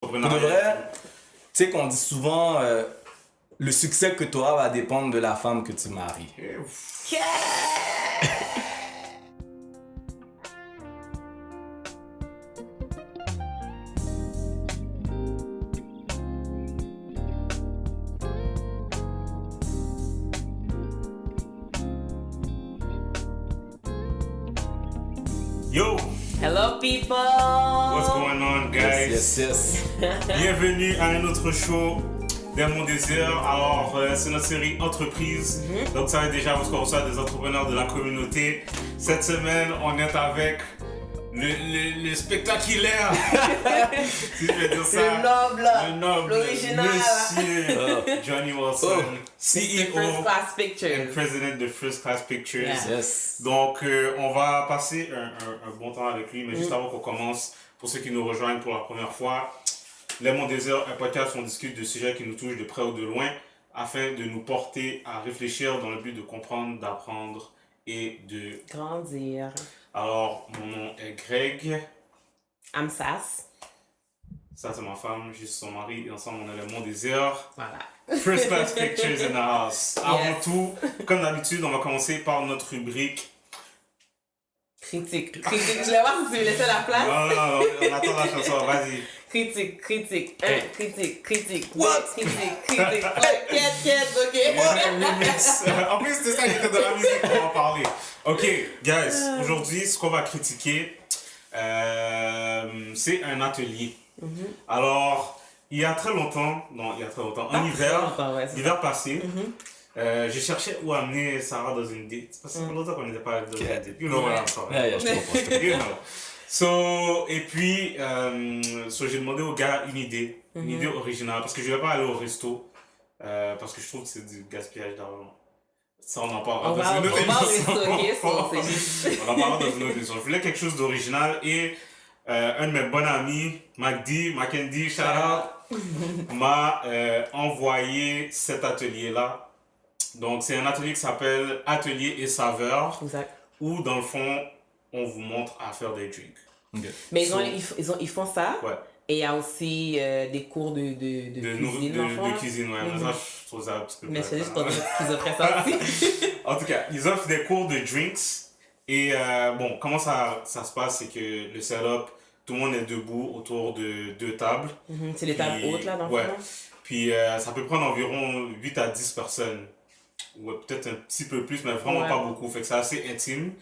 Pour de vrai, tu sais qu'on dit souvent le succès que tu auras va dépendre de la femme que tu maries. Yo! Hello people! What's going on, guys? Yes. Bienvenue à un autre show dans mon désert. Alors, c'est notre série Entreprise. Donc, ça va déjà parce qu'on reçoit des entrepreneurs de la communauté. Cette semaine, on est avec le spectaculaire. Si je vais dire ça. Le noble. L'original. Monsieur Johnny Wilson, First CEO Class and Pictures. President de First Class Pictures. Yeah. Yes. Donc, on va passer un bon temps avec lui, mais juste avant qu'on commence, pour ceux qui nous rejoignent pour la première fois, Les Monts Déserts, un podcast où on discute de sujets qui nous touchent de près ou de loin, afin de nous porter à réfléchir dans le but de comprendre, d'apprendre et de... Grandir. Alors, mon nom est Greg, I'm Sass. ça c'est ma femme, juste son mari, et ensemble on est Les Monts Déserts. Voilà. First Class Pictures in the house. Avant Yes. tout, comme d'habitude, on va commencer par notre rubrique. Critique. Je vais voir si tu me laisses la place. Non, on attend la chanson, vas-y. Critique. Critique. What? Critique. Quête, ok. Remix. En plus, c'est ça qui était dans la musique qu'on va en parler. Ok, guys, aujourd'hui, ce qu'on va critiquer, c'est un atelier. Alors, il y a très longtemps, en hiver, l'hiver passé, je cherchais où amener Sarah dans une date. Parce que ça fait longtemps qu'on n'était pas dans une date. You know what I'm talking about. Je comprends. You know. Et puis, j'ai demandé au gars une idée originale, parce que je ne vais pas aller au resto, parce que je trouve que c'est du gaspillage d'argent. Ça, on en parlera dans une autre émission. On en parlera dans une autre émission. Je voulais quelque chose d'original et un de mes bons amis, Mackenzie, shout out, m'a envoyé cet atelier-là. Donc, c'est un atelier qui s'appelle Atelier et Saveurs, Exact. où dans le fond, on vous montre à faire des drinks. Okay. Mais ils font ça. Ouais. Et il y a aussi des cours de cuisine. De cuisine, ouais. Mais ça, je trouve ça un petit peu Mais plate, c'est juste hein. pour dire qu'ils offraient ça aussi. En tout cas, ils offrent des cours de drinks. Et bon, comment ça se passe, c'est que le setup, tout le monde est debout autour de 2 tables. C'est les tables hautes, là, dans le ouais. fond. Puis ça peut prendre environ 8 à 10 personnes. Ouais, peut-être un petit peu plus, mais vraiment pas beaucoup. Fait que c'est assez intime.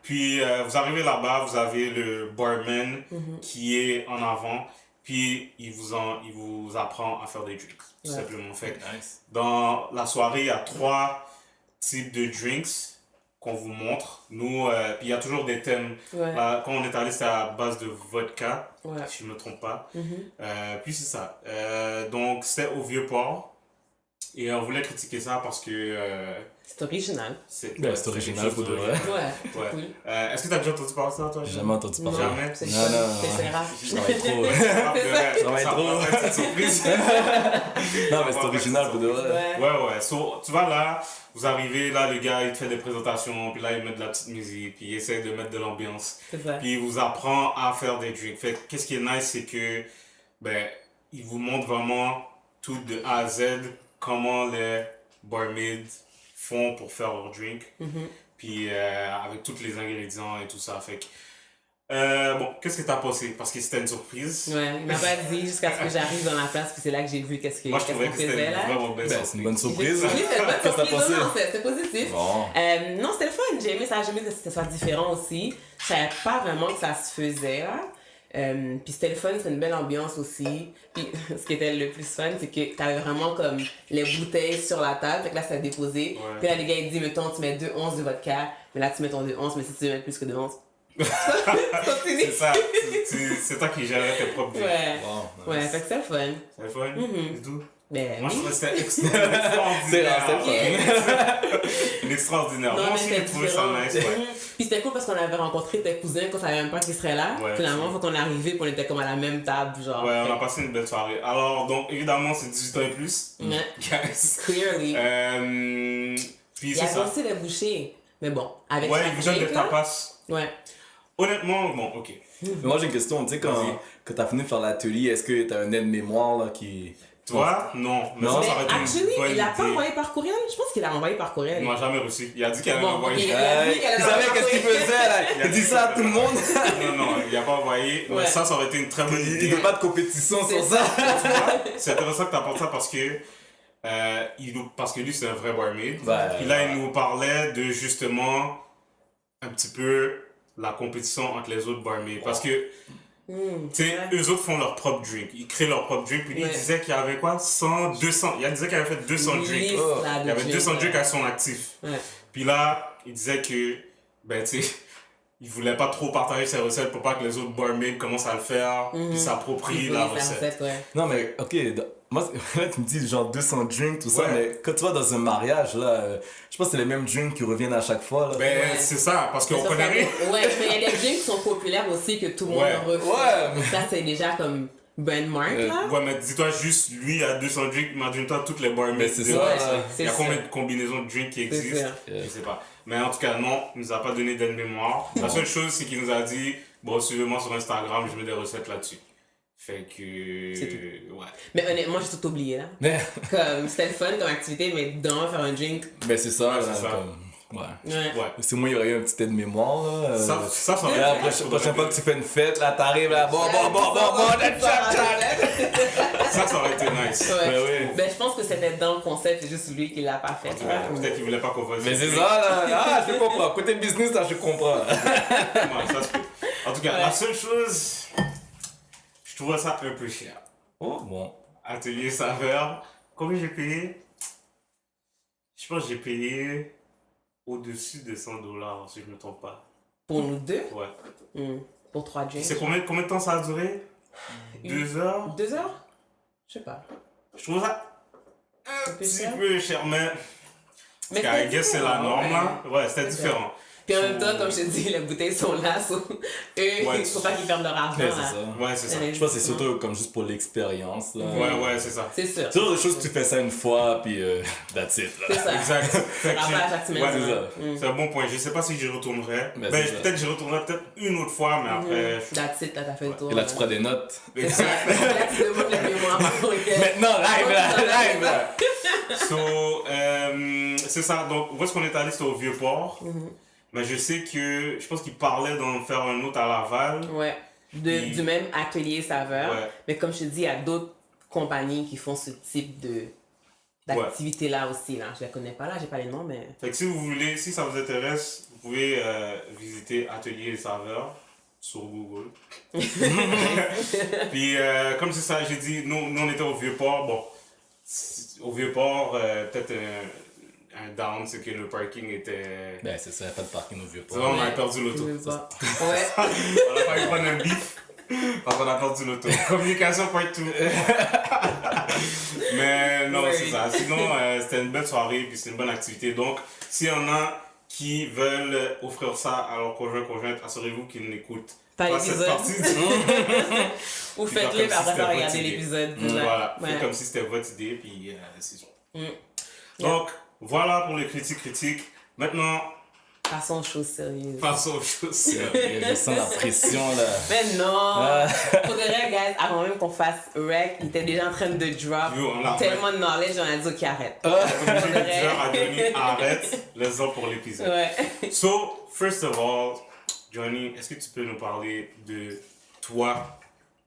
Puis vous arrivez là-bas, vous avez le barman qui est en avant. Puis il vous apprend à faire des drinks, tout simplement. Fait que Nice. dans la soirée, il y a 3 types de drinks qu'on vous montre. Nous, puis il y a toujours des thèmes. Ouais. Là, quand on est allé, c'était à base de vodka, Ouais. si je ne me trompe pas. Puis c'est ça. Donc c'était au Vieux-Port. Et on voulait critiquer ça parce que... C'est original. c'est original pour de vrai. Ouais. Ouais. Cool. Est-ce que tu as déjà entendu parler de ça, toi? J'ai jamais entendu parler. Jamais? C'est Non, non. c'est rare. Je travaille trop. Ça va être drôle. Ça va être une surprise. Non, mais c'est original pour de vrai. Ouais. So, tu vois là, vous arrivez, là, le gars, il te fait des présentations, puis là, il met de la petite musique, puis il essaie de mettre de l'ambiance. C'est ça. Puis il vous apprend à faire des drinks. Fait que, qu'est-ce qui est nice, c'est que, il vous montre vraiment tout de A à Z, comment les barmaids font pour faire leur drink. Puis avec tous les ingrédients et tout ça. Fait que, bon, qu'est-ce que t'as pensé? Parce que c'était une surprise. Ouais, il m'a pas dit jusqu'à ce que j'arrive dans la place, puis c'est là que j'ai vu qu'est-ce Moi, je trouvais qu'on que c'était faisait une là. vraiment belle Ben, surprise. c'est une bonne surprise. Oui, c'est une bonne Qu'est-ce que t'as surprise. pensé? Non, c'était positif. Bon. Non, c'était le fun. J'ai aimé ça. J'ai aimé que ce soit différent aussi. Je savais pas vraiment que ça se faisait là. Puis c'était le fun, c'était une belle ambiance aussi. Puis ce qui était le plus fun, c'est que t'avais vraiment comme les bouteilles sur la table. Fait que là, ça a déposé. Ouais. Puis là, les gars, ils disent, mettons, tu mets 2 onces de vodka. Mais là, tu mets ton 2 onces, mais si tu veux mettre plus que 2 onces. C'est ça. C'est toi qui gérais tes propres drinks. Ouais. Bon, Ouais, fait que c'était le fun. C'est le fun? C'est tout? Ben, Moi, je oui. trouvais que c'était extraordinaire. C'est Extraordinaire. Non, Moi mais aussi, j'ai c'était trouvé ça différent. nice. Ouais. Puis c'était cool parce qu'on avait rencontré tes cousins qu'on savait même pas qu'ils seraient là. Ouais, Finalement, quand on est arrivé, puis on était comme à la même table, genre. Ouais, on a passé une belle soirée. Alors, donc, évidemment, c'est 18 ans et plus. Ouais. Guys. Clearly. Puis Il y c'est avait ça. aussi les bouchées. Mais bon, avec Ouais, chaque ils vous donnent des drink, là. tapas. Ouais. Honnêtement, bon, ok. Mais moi, j'ai une question. Tu sais, quand t'as fini de faire l'atelier, est-ce que t'as un aide-mémoire là qui. Toi, non. Mais Non. ça aurait été Actually, une bonne il l'a pas idée. envoyé par courriel? Je pense qu'il l'a envoyé par courriel. Il m'a jamais reçu. Il a dit qu'il allait Bon, m'envoyer. ok. Il a dit qu'elle Ils avait savaient qu'est-ce qu'il envoyé. faisait là. Il a dit ça à tout le monde. Non, il a pas envoyé. Ouais. Mais ça aurait été une très bonne Il idée. n'y a pas de compétition C'est sur ça. Tu vois, c'est intéressant que tu apportes ça parce que parce que lui c'est un vrai barmaid. Ouais. Puis là il nous parlait de justement un petit peu la compétition entre les autres barmaids parce que tu sais eux autres font leur propre drink, ils créent leur propre drink puis lui il Ouais. disait qu'il y avait quoi 100 200 il disait qu'il avait fait 200 drinks. Liste, Oh. là, de Il y avait drinks, 200 ouais. drinks à son actif. Ouais. Puis là il disait que ben tu sais il voulait pas trop partager ses recettes pour pas que les autres barmaids commencent à le faire puis s'approprient Il la voulait sa recette. ouais. Non, mais ok, moi, là, tu me dis genre 200 drinks, tout ça, Ouais. mais quand tu vas dans un mariage, là, je pense que c'est les mêmes drinks qui reviennent à chaque fois. Là. Ben Ouais. c'est ça parce qu'on Mais ça, connaît rien. Ouais, mais il y a des drinks qui sont populaires aussi que tout le monde Ouais. refait. Ouais, mais- Ça, c'est déjà comme brandmark, là. Ouais, mais dis-toi juste, lui a 200 drinks, imagine-toi toutes les barmaids. Mais c'est de- ça, Ouais, là. Il y a c'est combien ça. de combinaisons de drinks qui C'est existent ça. Je sais pas. Mais en tout cas, non, il nous a pas donné d'aide-mémoire. La seule chose, c'est qu'il nous a dit bon, suivez-moi sur Instagram, je mets des recettes là-dessus. Fait que. C'est tout. Ouais. Mais honnêtement, j'ai tout oublié, là. Mais, Comme, c'était le fun comme activité, mais demain, faire un drink, mais c'est ça, Ouais, là, c'est ça. comme. Ouais. ouais. Ouais. Si moi, il y aurait eu un petit aide-mémoire, là. Ça Et aurait la été- prochaine fois que tu fais une fête, là, t'arrives là, bon, Oh, ça aurait été nice. Ouais. Ben oui. Ben, je pense que c'était dans le concept, c'est juste lui qui l'a pas fait. Ouais, peut-être qu'il voulait pas qu'on fasse Mais c'est ça, là. Ah, je comprends. Côté business, là, je comprends. Ouais, ça se peut. En tout cas, Ouais. la seule chose, je trouvais ça un peu cher. Oh, bon. Atelier saveur. Combien j'ai payé? Je pense que j'ai payé au-dessus de 100 $, si je me trompe pas. Pour nous deux, Ouais. pour 3 drinks. C'est combien de temps ça a duré? 2 heures? 2 heures? Je sais pas. Je trouve ça un peu petit cher? peu cher, mais. Mais Parce qu'à c'était guess c'est la différent, norme là. Ouais, c'était C'est différent. Puis en même temps, comme je te dis, les bouteilles sont là, eux, Ouais, il faut pas qu'ils perdent leur argent. Mais là. c'est ça. Ouais, c'est ça. Je pense que c'est surtout comme juste pour l'expérience, là. Ouais, c'est ça. C'est sûr. C'est genre des choses que tu fais ça une fois, puis that's it, C'est là. ça. Exact. Fait que Rappel à chaque semaine. ouais, c'est ça. c'est un bon point. Je sais pas si j'y retournerai. Mais Ben, c'est ça. peut-être j'y retournerai peut-être une autre fois, mais après. That's it, là, t'as fait le tour. Et là, tu feras des notes. C'est ça. Là, tu demandes le mémoire par courriel. Maintenant, live, là, live, là. So, c'est ça. Donc, où est-ce qu'on est allé? C'était au Vieux-Port. Mais je sais que, je pense qu'il parlait d'en faire un autre à Laval. Ouais. Du même atelier saveur. Ouais. Mais comme je te dis, il y a d'autres compagnies qui font ce type d'activité-là aussi. Là. Je les connais pas là, j'ai pas les noms, mais. Fait que si vous voulez, si ça vous intéresse, vous pouvez visiter Atelier et Saveur sur Google. Puis, comme c'est ça, j'ai dit, nous on était au Vieux-Port. Bon, au Vieux-Port, peut-être un down, c'est que le parking était. Ben, c'est ça, y a pas de parking au vieux C'est vrai, port. on a perdu l'auto. Je veux pas. Ouais. On a failli prendre un bif parce qu'on a perdu l'auto. Communication point tout. Mais non, c'est ça. Sinon, c'était une belle soirée puis c'est une bonne activité. Donc, s'il y en a qui veulent offrir ça à leur conjointe, assurez-vous qu'ils n'écoutent Pas pas cette l'épisode. partie. Ou Puis faire faites-le, comme puis si après c'était ça, votre regardez idée. l'épisode. Voilà, Ouais. faites comme si c'était votre idée puis c'est ça. Mm. Donc, voilà pour les critiques. Maintenant, Passons aux choses sérieuses. passons aux choses sérieuses. Je sens la pression, là. Mais non! Ah. Pour de vrai, guys, avant même qu'on fasse rec, il était déjà en train de drop Yo, on a tellement de knowledge, on a dit qu'il arrête. Comme j'ai dit, Dieu a donné arrête les ans pour l'épisode. Ouais. So, first of all, Johnny, est-ce que tu peux nous parler de toi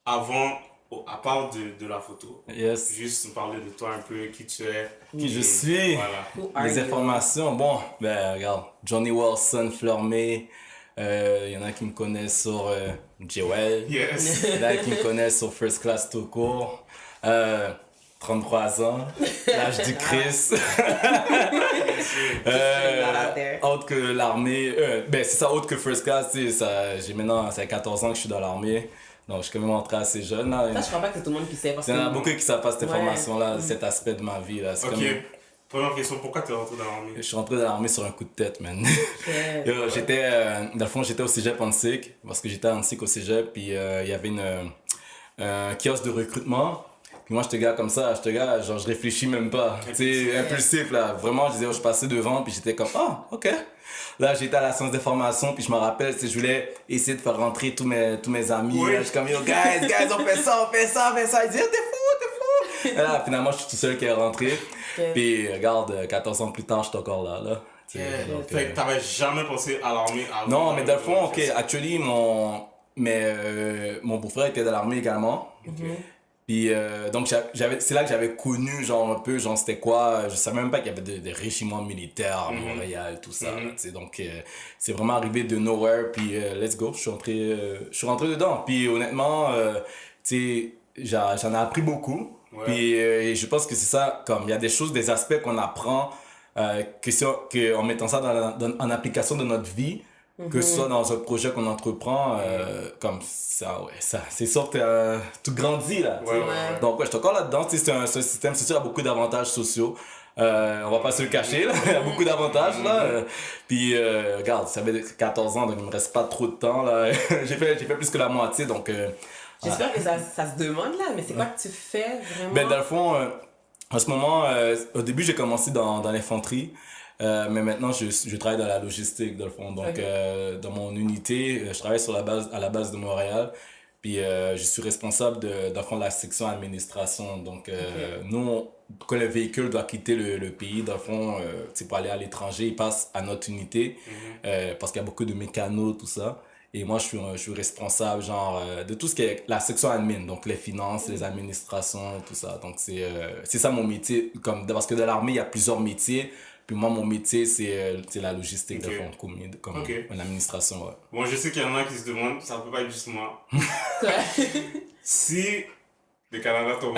avant, à part de la photo? Yes. Juste nous parler de toi un peu, qui tu es. Qui je et suis. Voilà. Who are Les you? informations, bon, ben regarde, Johnny Wilson, Fleurmé, il y en a qui me connaissent sur Jewel, Yes. il y en a qui me connaissent sur First Class tout court, 33 ans, l'âge du Chris, autre que l'armée, ben c'est ça, autre que First Class, tu sais, ça, j'ai maintenant, ça fait 14 ans que je suis dans l'armée, donc je suis quand même entré assez jeune là. Ça, je crois pas que c'est tout le monde qui sait. Parce Il y en a que... beaucoup qui savent pas cette Ouais. information-là, cet aspect de ma vie là. C'est Ok. comme, Première question, pourquoi tu es rentré dans je l'armée? suis rentré dans l'armée sur un coup de tête, man. Ouais. Yo, j'étais, dans le fond, j'étais au cégep Antique, parce que j'étais à Antique au cégep, puis il y avait un kiosque de recrutement. Puis moi, j'étais gars comme ça, genre, je réfléchis même pas. Tu sais, impulsif, là. Vraiment, je passais devant, puis j'étais comme, ah, ok. Là, j'étais à la séance de formation, puis je me rappelle, tu sais, je voulais essayer de faire rentrer tous mes amis. Oui. Là, je suis comme, yo, guys, on fait ça. Ils disaient, t'es fou. Et là, finalement, je suis tout seul qui est rentré. Puis, regarde, 14 ans plus tard, je suis encore là. Tu sais, donc, Fait que t'avais jamais pensé à l'armée avant? non, mais dans le fond, ok, actually, mon beau-frère était dans l'armée également. Puis donc c'est là que j'avais connu genre un peu genre c'était quoi, je savais même pas qu'il y avait des régiments militaires à Montréal, tout ça. Tu sais, donc c'est vraiment arrivé de nowhere, puis let's go, je suis rentré dedans. Puis honnêtement, tu sais, j'en ai appris beaucoup. Ouais. Puis et je pense que c'est ça, comme il y a des choses, des aspects qu'on apprend en mettant ça en application de notre vie, que ce soit dans un projet qu'on entreprend, comme ça, c'est sûr que tu grandis là. Ouais. Donc, je suis encore là-dedans. Tu sais, c'est un système, c'est sûr, il y a beaucoup d'avantages sociaux. On va pas se le cacher, là. Il y a beaucoup d'avantages, là. Puis, regarde, ça fait 14 ans, donc il me reste pas trop de temps, là. j'ai fait plus que la moitié, donc. J'espère que ça se demande là, mais c'est quoi que tu fais vraiment? Ben, dans le fond, en ce moment, au début, j'ai commencé dans l'infanterie. Mais maintenant, je travaille dans la logistique, dans le fond. Donc, dans mon unité, je travaille à la base de Montréal. Puis, je suis responsable de la section administration. Donc, nous, quand le véhicule doit quitter le pays, dans le fond, pour aller à l'étranger, il passe à notre unité. Parce qu'il y a beaucoup de mécanos, tout ça. Et moi, je suis responsable, genre, de tout ce qui est la section admin, donc les finances, les administrations, tout ça. Donc, c'est ça mon métier. Parce que dans l'armée, il y a plusieurs métiers. Puis moi, mon métier, c'est la logistique, de fond, comme l'administration, ouais. Bon, je sais qu'il y en a qui se demandent, ça peut pas être juste moi. Si le Canada tombe,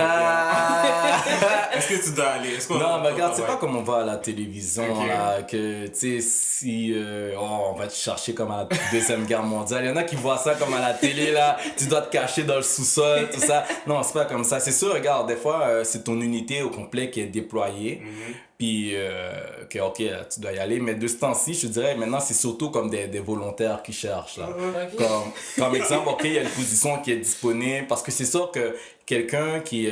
est-ce que tu dois aller? Non, mais regarde, c'est pas comme on va à la télévision, là, que, tu sais, si on va te chercher comme à la Deuxième Guerre mondiale. Il y en a qui voient ça comme à la télé, là, tu dois te cacher dans le sous-sol, tout ça. Non, c'est pas comme ça. C'est sûr, regarde, des fois, c'est ton unité au complet qui est déployée. Puis, ok, tu dois y aller. Mais de ce temps-ci, je te dirais, maintenant, c'est surtout comme des volontaires qui cherchent, là. Comme exemple, ok, il y a une position qui est disponible. Parce que c'est sûr que quelqu'un qui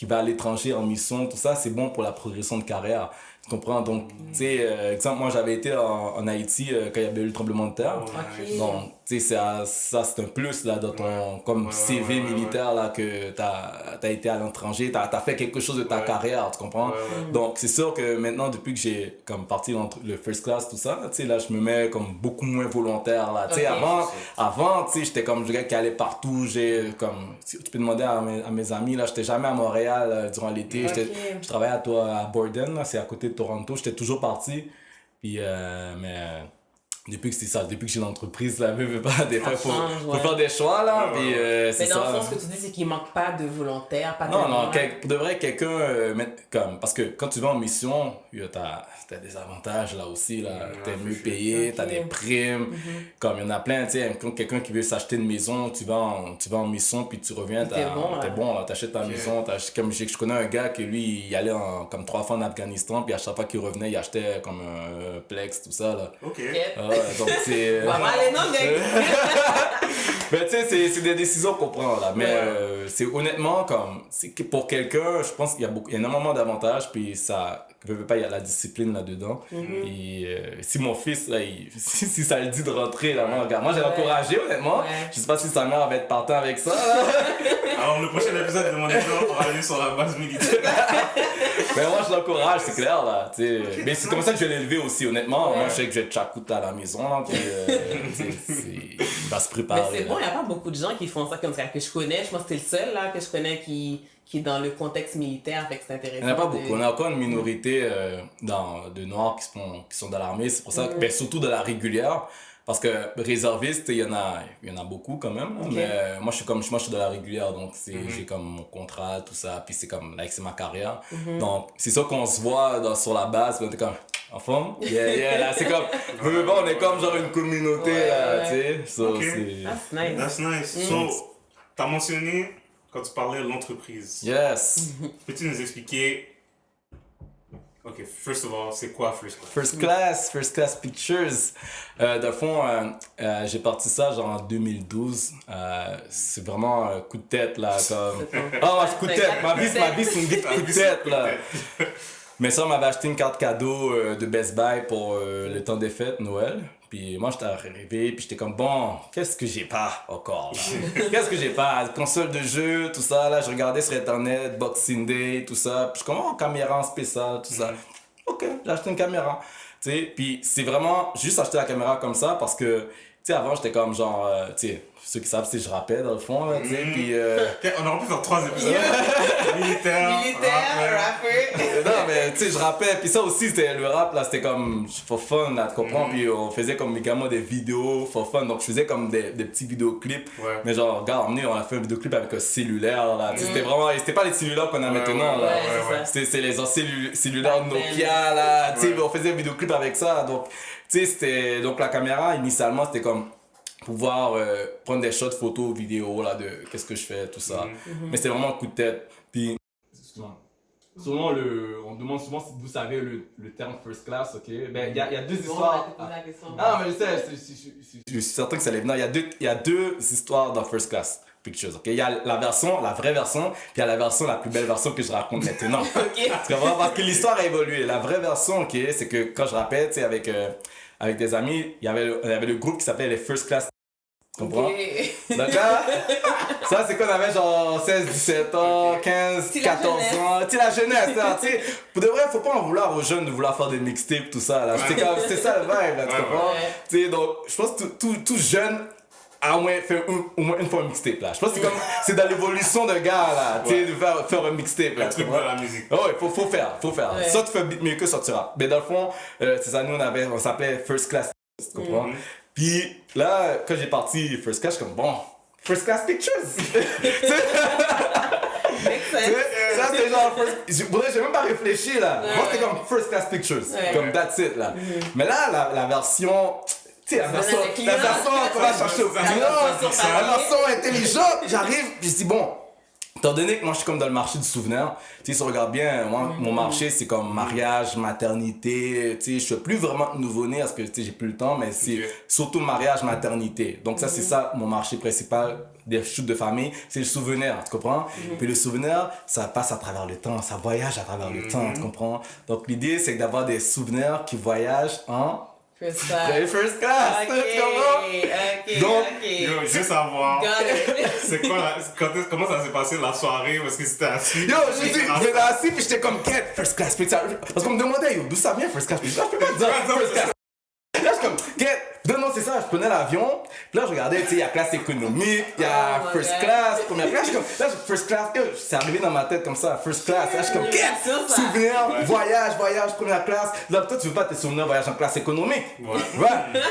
va à l'étranger en mission, tout ça, c'est bon pour la progression de carrière. Tu comprends? Donc, tu sais, exemple, moi, j'avais été en Haïti quand il y avait eu le tremblement de terre. Donc, tu sais, ça, c'est un plus, là, dans ton comme CV militaire, là, que t'as été à l'étranger, t'as fait quelque chose de ta carrière, tu comprends? Donc, c'est sûr que maintenant, depuis que j'ai comme parti dans le first class, tout ça, tu sais, là, je me mets comme beaucoup moins volontaire, là. Tu sais, avant, tu sais, j'étais comme le gars qui allait partout, tu peux demander à mes amis, là, j'étais jamais à Montréal durant l'été, je travaillais à Borden, là, c'est à côté de Toronto, j'étais toujours parti, puis, depuis que j'ai l'entreprise, là, des fois, il faut faire des choix, là, puis c'est ça. Mais dans le fond, ce que tu dis, c'est qu'il manque pas de volontaires, pas de... Non, pour de vrai, quelqu'un, parce que quand tu vas en mission, t'as des avantages, là, aussi, là, t'es mieux payé, t'as des primes, comme il y en a plein, tu sais, quand quelqu'un qui veut s'acheter une maison, tu vas en mission, puis tu reviens, t'es bon, là, t'achètes ta maison, comme je connais un gars qui, lui, il allait comme 3 fois en Afghanistan, puis à chaque fois qu'il revenait, il achetait comme un Plex, tout ça, là. Donc c'est... Mais tu sais, c'est des décisions qu'on prend, là. Mais c'est honnêtement comme... Pour quelqu'un, je pense qu'il y a énormément d'avantages, puis ça... il y a la discipline là-dedans. Et si mon fils, là, si ça le dit de rentrer, là, moi j'ai encouragé, honnêtement. Je sais pas si sa mère va être partant avec ça, là. Alors, le prochain épisode de mon épisode, on va aller sur la base militaire. Mais moi, je l'encourage, c'est clair, là. Mais c'est comme ça que je l'ai élevé aussi, honnêtement. Moi, je sais que je vais tchakout à la maison, là. Puis, il va se préparer. Mais c'est bon, il n'y a pas beaucoup de gens qui font ça comme ça, que je connais. Je pense que c'est le seul, là, que je connais qui est dans le contexte militaire, fait que c'est intéressant. Il n'y en a pas beaucoup. On a encore une minorité de Noirs qui sont dans l'armée. C'est pour ça que, surtout de la régulière. Parce que réserviste, il y en a beaucoup quand même. Mais moi, je suis dans la régulière, donc j'ai comme mon contrat, tout ça. Puis c'est comme, là, c'est ma carrière. Donc, c'est ça qu'on se voit sur la base. On est comme, en forme? Là, c'est comme, on est comme genre une communauté, là, tu sais. So, That's nice. So, t'as mentionné, quand tu parlais de l'entreprise. Yes. Peux-tu nous expliquer Ok, first of all, c'est quoi First Class? First Class Pictures. Dans le fond, j'ai parti ça genre en 2012. C'est vraiment un coup de tête là. Comme... coup de tête. Ma vie, c'est une vie de coup de tête là. Mais ça, on m'avait acheté une carte cadeau de Best Buy pour le temps des fêtes, Noël. Puis moi, j'étais arrivé, puis j'étais comme, bon, qu'est-ce que j'ai pas encore là? Qu'est-ce que j'ai pas? Console de jeu, tout ça, là, je regardais sur Internet, Boxing Day, tout ça. Puis je suis comme, oh, caméra en spécial, tout ça. Ok, j'ai acheté une caméra. Tu sais, puis c'est vraiment juste acheter la caméra comme ça parce que, tu sais, avant, j'étais comme genre, tu sais, ceux qui savent, c'est je rappais dans le fond, là, tu sais, puis... On aurait pu faire 3 épisodes. Militaire, rappeur. Non, mais tu sais, je rappais, puis ça aussi, c'était le rap, là, c'était comme, for fun, là, tu comprends, puis on faisait comme également des vidéos for fun, donc je faisais comme des petits vidéoclips, mais genre, regarde, on a fait un vidéoclip avec un cellulaire, là, tu sais, c'était vraiment, c'était pas les cellulaires qu'on a maintenant, là, c'était les anciens cellulaires Nokia, là, tu sais, on faisait un vidéoclip avec ça, donc, tu sais, c'était, donc la caméra, initialement, c'était comme, pouvoir prendre des shots photos, vidéos là, de qu'est-ce que je fais, tout ça. Mais c'était vraiment un coup de tête. Puis, excuse-moi. Souvent, on demande souvent si vous savez le terme first class, ok? Ben, il y a deux histoires. Ah, mais je sais, je suis certain que ça allait venir. Il y a deux histoires dans First Class Pictures, ok? Il y a la vraie version, puis il y a la version, la plus belle version que je raconte maintenant. Ok. Tu comprends? Parce que l'histoire a évolué. La vraie version, ok, c'est que quand je rappelle, tu sais, avec des amis, il y avait le groupe qui s'appelait les First Class. Tu comprends? Okay. Donc là, ça c'est qu'on avait genre 16, 17 ans, 15, 14 ans. Tu sais, la jeunesse, là, tu sais. Pour de vrai, faut pas en vouloir aux jeunes de vouloir faire des mixtapes, tout ça, là. C'est ça le vibe, là, tu comprends? Tu sais, donc, je pense que tout jeune a au moins fait au moins une fois un mixtape, là. Je pense que c'est dans l'évolution de gars, là, tu sais, de faire un mixtape, là. Un truc de la musique. Ouais, faut faire. Ouais. Soit tu fais beatmaker, soit tu rap. Mais dans le fond, c'est ça, nous, on s'appelait First Class, tu comprends? Puis là, quand j'ai parti First Class, je suis comme, bon, First Class Pictures! Ça, c'était genre j'ai même pas réfléchi, là. Moi, c'était comme First Class Pictures. Comme that's it, là. Mais là, la version... Tu sais, la version qu'on va chercher au client, la version intelligente, j'arrive, puis je dis, bon... Étant donné que moi je suis comme dans le marché du souvenir, tu sais, si on regarde bien, moi, mon marché c'est comme mariage, maternité, tu sais, je fais plus vraiment de nouveau-né parce que tu sais, j'ai plus le temps, mais c'est surtout mariage, maternité. Donc ça, c'est ça mon marché principal des shoots de famille, c'est le souvenir, tu comprends? Puis le souvenir, ça passe à travers le temps, ça voyage à travers le temps, tu comprends? Donc l'idée c'est d'avoir des souvenirs qui voyagent en... First class, tu comprends? Donc, yo, je veux savoir, c'est quoi, comment ça s'est passé la soirée, parce que c'était assis? Yo, j'étais assis, puis j'étais comme, get, first class, parce qu'on me demandait, yo, d'où ça vient, first class, je peux pas dire first class. Là, je suis comme, get, non, c'est ça, je prenais l'avion, puis là, je regardais, tu sais, il y a classe économique, il y a first class, première classe, je suis comme, là, first class, yo, c'est arrivé dans ma tête comme ça, first class, là, je suis comme, get, souvenir, voyage, première classe, là, toi, tu veux pas tes souvenirs, voyage en classe économique,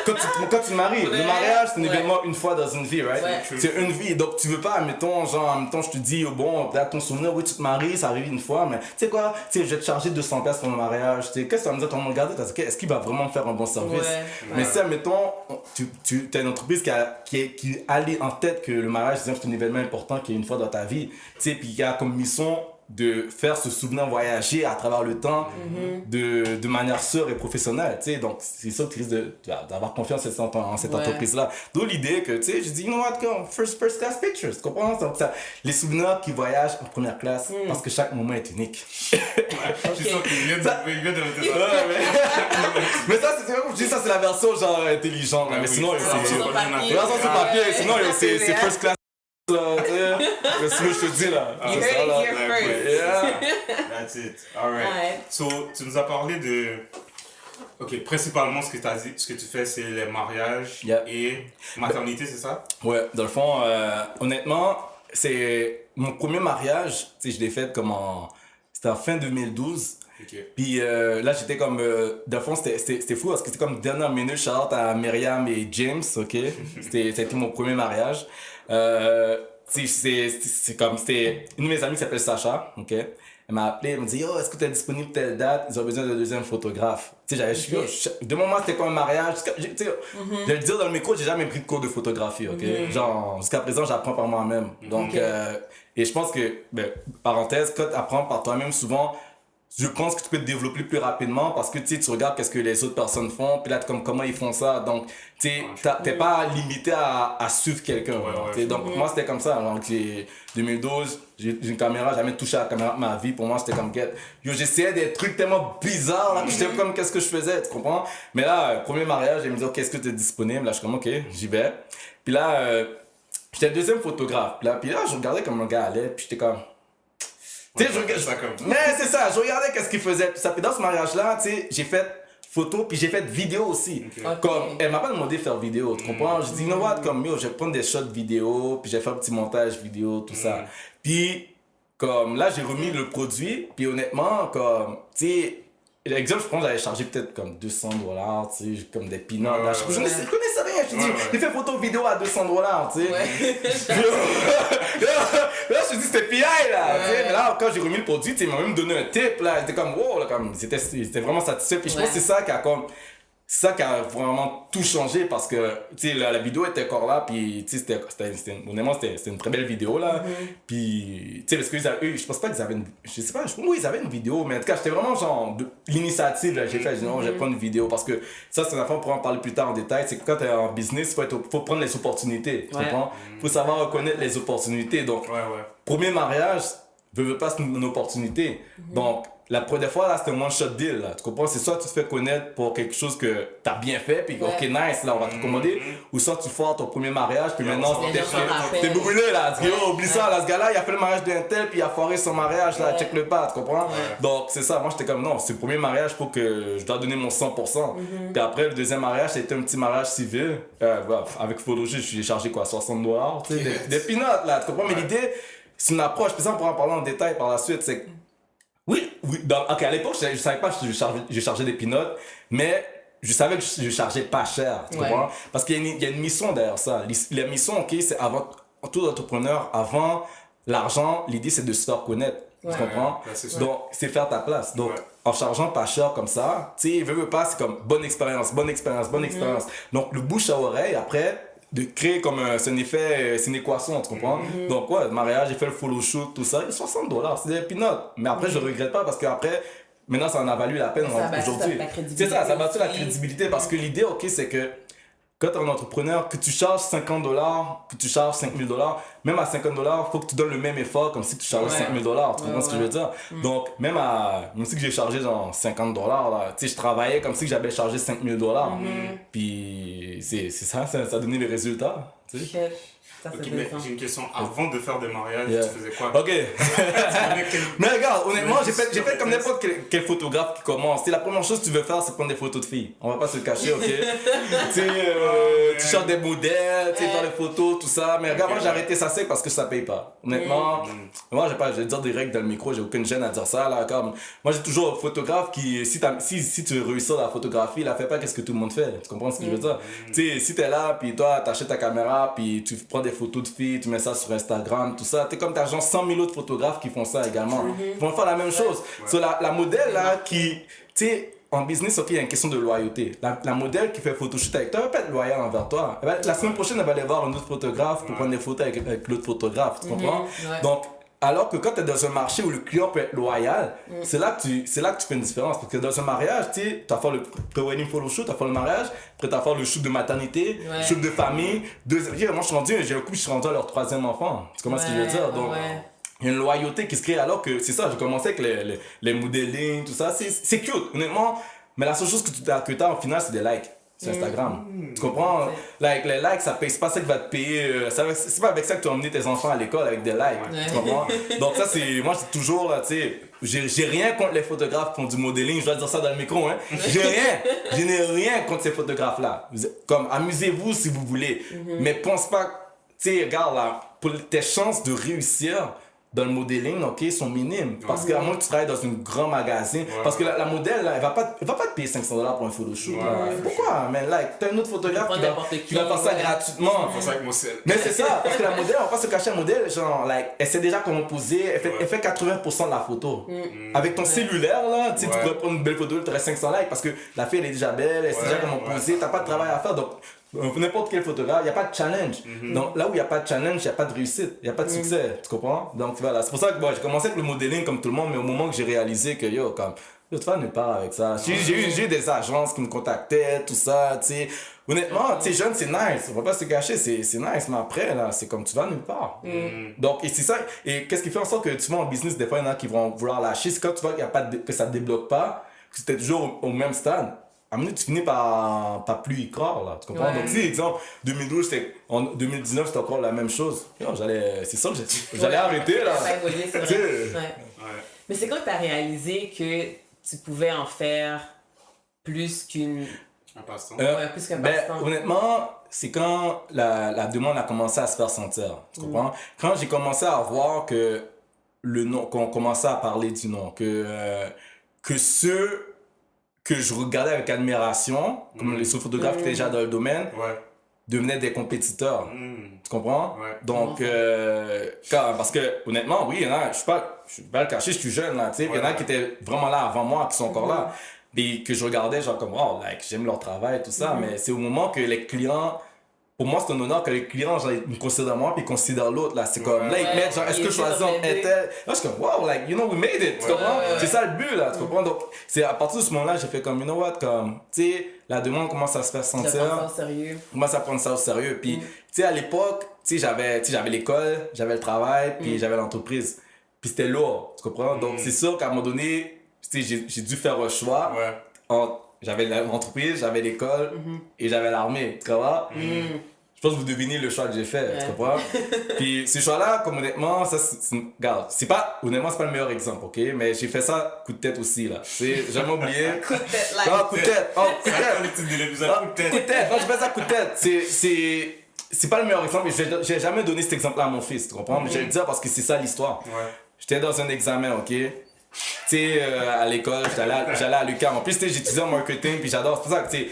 quand tu te maries, le mariage, c'est un événement une fois dans une vie, right? C'est une vie, donc tu veux pas, admettons, je te dis, bon, là, ton souvenir, oui, tu te maries, ça arrive une fois, mais tu sais quoi, tu sais, je vais te charger 200$ pour mon mariage, tu sais, qu'est-ce que ça me dit, ton monde regarder, est-ce qu'il va vraiment me faire un bon service? Mais si, admettons, tu as une entreprise qui a en tête que le mariage, c'est un événement important qui est une fois dans ta vie, tu sais, puis qui a comme mission de faire ce souvenir voyager à travers le temps de manière sûre et professionnelle, tu sais, donc c'est ça que tu risques d'avoir confiance en cette entreprise-là. D'où l'idée que, tu sais, je dis, you know what, first class pictures, tu comprends? Donc, les souvenirs qui voyagent en première classe, parce que chaque moment est unique. Je suis sûr qu'il vient de mettre ça. Mais ça, je dis ça, c'est la version genre intelligente, mais sinon, c'est la version sur papier, sinon, c'est first class. C'est ce que je te dis là. You heard it here first. That's it. Alright. So, tu nous as parlé de. Ok, principalement ce que tu fais, c'est les mariages et maternité, c'est ça? Ouais, dans le fond, honnêtement, c'est mon premier mariage, tu sais, je l'ai fait comme c'était en fin 2012. Puis là, j'étais comme. Dans le fond, c'était fou parce que c'était comme dernière minute, shout-out à Myriam et James, ok? C'était mon premier mariage. C'était une de mes amies qui s'appelle Sacha, ok? Elle m'a appelé, elle m'a dit, yo, est-ce que tu es disponible telle date? Ils ont besoin d'un deuxième photographe. Tu sais, de moment, c'était comme un mariage. Je vais le dire dans le micro, j'ai jamais pris de cours de photographie, ok? Genre, jusqu'à présent, j'apprends par moi-même. Donc, et je pense que, parenthèse, quand tu apprends par toi-même, souvent, je pense que tu peux te développer plus rapidement parce que tu regardes qu'est-ce que les autres personnes font, puis là, comme comment ils font ça. Donc, tu sais, t'es pas limité à suivre quelqu'un. Donc, moi, c'était comme ça. Donc, 2012, j'ai une caméra, jamais touché à la caméra de ma vie. Pour moi, c'était comme, j'essayais des trucs tellement bizarres, là, que j'étais comme, qu'est-ce que je faisais, tu comprends? Mais là, premier mariage, ils me disent, qu'est-ce que tu es disponible? Là, je suis comme, ok, j'y vais. Puis là, j'étais le deuxième photographe. Puis là, je regardais comme le gars allait, puis j'étais comme. Tu sais, mais c'est ça, je regardais qu'est-ce qu'il faisait. Puis dans ce mariage-là, tu sais, j'ai fait photo, puis j'ai fait vidéo aussi. Comme, elle m'a pas demandé de faire vidéo, tu comprends? Je dis, you know what, comme, je vais prendre des shots vidéo, puis je vais faire un petit montage vidéo, tout ça. Puis, comme, là, j'ai remis le produit, puis honnêtement, comme, tu sais, l'exemple, je pense que j'avais chargé peut-être comme $200, tu sais, comme des peanuts. Là, je connaissais rien, je te dis, j'ai fait photo vidéo à $200, tu sais. Là, je te dis, c'était PI, là, tu sais. Mais là, quand j'ai remis le produit, tu sais, il m'a même donné un tip, là. C'était comme, wow, là, comme, c'était vraiment satisfait. Puis je pense que c'est ça qui a vraiment tout changé parce que, tu sais, la vidéo était encore là, puis, tu sais, honnêtement, c'était une très belle vidéo, là. Puis, tu sais, parce que je pense pas qu'ils avaient je sais pas, oui, ils avaient une vidéo, mais en tout cas, j'étais vraiment genre, l'initiative, là, j'ai fait, j'ai dit non, je vais prendre une vidéo parce que ça, c'est une affaire, on pourra en parler plus tard en détail, c'est que quand t'es en business, faut prendre les opportunités, tu comprends? Faut savoir reconnaître les opportunités, donc, premier mariage, veux pas, c'est une opportunité, donc, la première fois, là, c'était un one-shot deal, là. Tu comprends? C'est soit tu te fais connaître pour quelque chose que t'as bien fait, puis ok, nice, là, on va te commander, ou soit tu foires ton premier mariage, puis maintenant, t'es brûlé, là. Tu dis, oh, oublie ça, là, ce gars-là, il a fait le mariage d'un tel, puis il a foiré son mariage, là, check le pas, tu comprends? Donc, c'est ça. Moi, j'étais comme, non, c'est le premier mariage, faut que je dois donner mon 100%. Puis après, le deuxième mariage, c'était un petit mariage civil. Avec Photoshoot, j'ai chargé quoi, $60, tu sais, des peanuts, là, tu comprends? Mais l'idée, c'est une approche, puis ça, on pourra en parler en détail par la suite, c'est oui, ok, à l'époque, je savais pas que je chargeais des peanuts, mais je savais que je chargeais pas cher, tu comprends? Parce qu'il y a une mission derrière ça. La mission, ok, c'est avant tout entrepreneur, avant l'argent, l'idée c'est de se faire connaître, tu comprends? Donc, c'est faire ta place. Donc, en chargeant pas cher comme ça, tu sais, veux pas, c'est comme bonne expérience. Donc, le bouche à oreille, après, de créer comme c'est un effet, c'est une équation, tu comprends? Donc ouais, le mariage, j'ai fait le photo shoot, tout ça, $60, c'est des peanuts. Mais après, je regrette pas parce qu'après, maintenant, ça en a valu la peine aujourd'hui. C'est ça, ça a battu la crédibilité parce que l'idée, ok, c'est que quand tu es un entrepreneur, que tu charges $50, que tu charges $5,000, même à $50, il faut que tu donnes le même effort comme si tu chargeais $5,000. Tu comprends ce que je veux dire? Donc, même si j'ai chargé genre $50, là, tu sais, je travaillais comme si j'avais chargé $5,000. Puis, c'est ça, ça a donné les résultats. Tu sais. Ok, mais j'ai une question. Avant de faire des mariages, tu faisais quoi? Ok. Mais regarde, honnêtement, j'ai fait comme n'importe quel photographe qui commence. La première chose que tu veux faire, c'est prendre des photos de filles. On va pas se le cacher, ok? Tu cherches des modèles, tu faire des photos, tout ça. Mais regarde, moi j'ai arrêté ça sec parce que ça paye pas. Honnêtement, moi je vais dire direct dans le micro, j'ai aucune gêne à dire ça. Là, comme, moi j'ai toujours un photographe qui, si tu veux réussir dans la photographie, là, fais pas qu'est-ce que tout le monde fait. Tu comprends ce que je veux dire? Tu sais, si t'es là, puis toi, t'achètes ta caméra, puis tu prends des photos de filles, tu mets ça sur Instagram, tout ça. T'es comme t'as genre 100 000 autres photographes qui font ça également. Ils vont faire la même chose. So, la modèle là qui, tu sais, en business, ok, il y a une question de loyauté. La modèle qui fait photoshoot avec toi, elle va pas être loyale envers toi. La semaine prochaine, elle va aller voir un autre photographe pour prendre des photos avec l'autre photographe. Tu comprends? Donc, alors que quand tu es dans un marché où le client peut être loyal, c'est là que tu fais une différence. Parce que dans un mariage, tu sais, tu vas faire le pre-wedding photoshoot, tu vas faire le mariage, après tu vas faire le shoot de maternité, shoot de famille. Moi, j'ai un couple, je suis rendu à leur 3e enfant. Tu comprends ce que je veux dire? Donc, il y a une loyauté qui se crée alors que c'est ça, j'ai commencé avec les modeling, tout ça. C'est cute, honnêtement. Mais la seule chose que tu as en final, c'est des likes. Sur Instagram. Tu comprends? Like, les likes, ça paye. C'est pas ça qui va te payer. C'est pas avec ça que tu vas emmener tes enfants à l'école avec des likes. Tu comprends? Donc, ça, c'est. Moi, c'est toujours là, tu sais. J'ai rien contre les photographes qui font du modeling. Je dois dire ça dans le micro, hein. Je n'ai rien contre ces photographes-là. Comme, amusez-vous si vous voulez. Mais pense pas. Tu sais, regarde là, pour tes chances de réussir dans le modeling, ok, sont minimes. Parce qu'à moins que tu travailles dans un grand magasin, parce que la modèle, là, elle va pas te payer $500 pour un photoshoot. Pourquoi? Mais là, t'as un autre photographe qui va faire ça gratuitement. Faire ça avec mon sel. Mais c'est ça, parce que la modèle, on va pas se cacher, la modèle, genre, like, elle sait déjà comment poser, elle fait 80% de la photo. Avec ton cellulaire, là, tu pourrais prendre une belle photo, tu aurais 500 likes, parce que la fille, elle est déjà belle, elle sait déjà comment poser, t'as pas de travail à faire. Donc, n'importe quel photographe, il n'y a pas de challenge. Donc là où il n'y a pas de challenge, il n'y a pas de réussite, il n'y a pas de succès, tu comprends? Donc voilà, c'est pour ça que j'ai commencé avec le modeling comme tout le monde, mais au moment que j'ai réalisé que yo, tu vas nulle part avec ça. J'ai eu des agences qui me contactaient, tout ça, tu sais. Honnêtement, tu sais, jeune, c'est nice, on va pas se cacher, c'est nice, mais après, là, c'est comme tu vas nulle part. Donc, et c'est ça, et qu'est-ce qui fait en sorte que tu vas en business, des fois, il y en a qui vont vouloir lâcher, c'est quand tu vois qu'il y a pas que ça te débloque pas, que tu es toujours au même stade. À un moment donné, tu finis par plus y croire, là, tu comprends? Ouais. Donc, si, exemple, 2012, en 2019, c'était encore la même chose. Yo, c'est ça que j'allais arrêter, là. Ça a évolué, c'est Tu vrai. sais. Ouais. Mais c'est quand tu as réalisé que tu pouvais en faire plus qu'une... Un passe-temps. plus qu'un passe-temps. Honnêtement, c'est quand la demande a commencé à se faire sentir. Tu comprends? Quand j'ai commencé à voir que le nom, qu'on commençait à parler du nom, que ceux que je regardais avec admiration, comme les photographes qui étaient déjà dans le domaine, devenaient des compétiteurs. Tu comprends? Donc, parce que honnêtement, oui, il y en a, je suis pas le cacher, je suis jeune, là, tu sais, il y en a qui étaient vraiment là avant moi, qui sont encore là. Et que je regardais, genre comme, wow, like, j'aime leur travail, tout ça, mais c'est au moment que les clients, pour moi, c'est un honneur que les clients, genre, ils me considèrent moi, puis ils considèrent l'autre, là. C'est comme, là, ils mettent, genre, est-ce que je choisis un tel? Là, je suis comme, wow, like, you know, we made it, tu comprends? C'est ça le but, là, tu comprends? Donc, c'est à partir de ce moment-là, j'ai fait comme, you know what, comme, tu sais, la demande commence à se faire sentir. Tu prends ça au sérieux. Commence à prendre ça au sérieux. Puis, tu sais, à l'époque, tu sais, j'avais l'école, j'avais le travail, puis j'avais l'entreprise. Puis c'était lourd, tu comprends? Donc, c'est sûr qu'à un moment donné, tu sais, j'ai dû faire un choix. J'avais l'entreprise, j'avais l'école et j'avais l'armée, tu comprends? Je pense que vous devinez le choix que j'ai fait, tu comprends? Puis ce choix-là, comme honnêtement, ça, regarde, honnêtement, c'est pas le meilleur exemple, ok? Mais j'ai fait ça coup de tête aussi, là. J'ai jamais oublié. Coup de tête, là. Ah, coup de tête! Oh, coup de tête! Le titre de l'épisode, coup de tête. Coup de tête! Non, je fais ça coup de tête. C'est pas le meilleur exemple, mais j'ai jamais donné cet exemple-là à mon fils, tu comprends? Mais je vais le dire parce que c'est ça l'histoire. J'étais dans un examen, ok? Tu sais, à l'école, j'allais à l'UQAM. En plus, tu sais, j'étudiais en marketing, puis j'adore. C'est pour ça que, tu sais,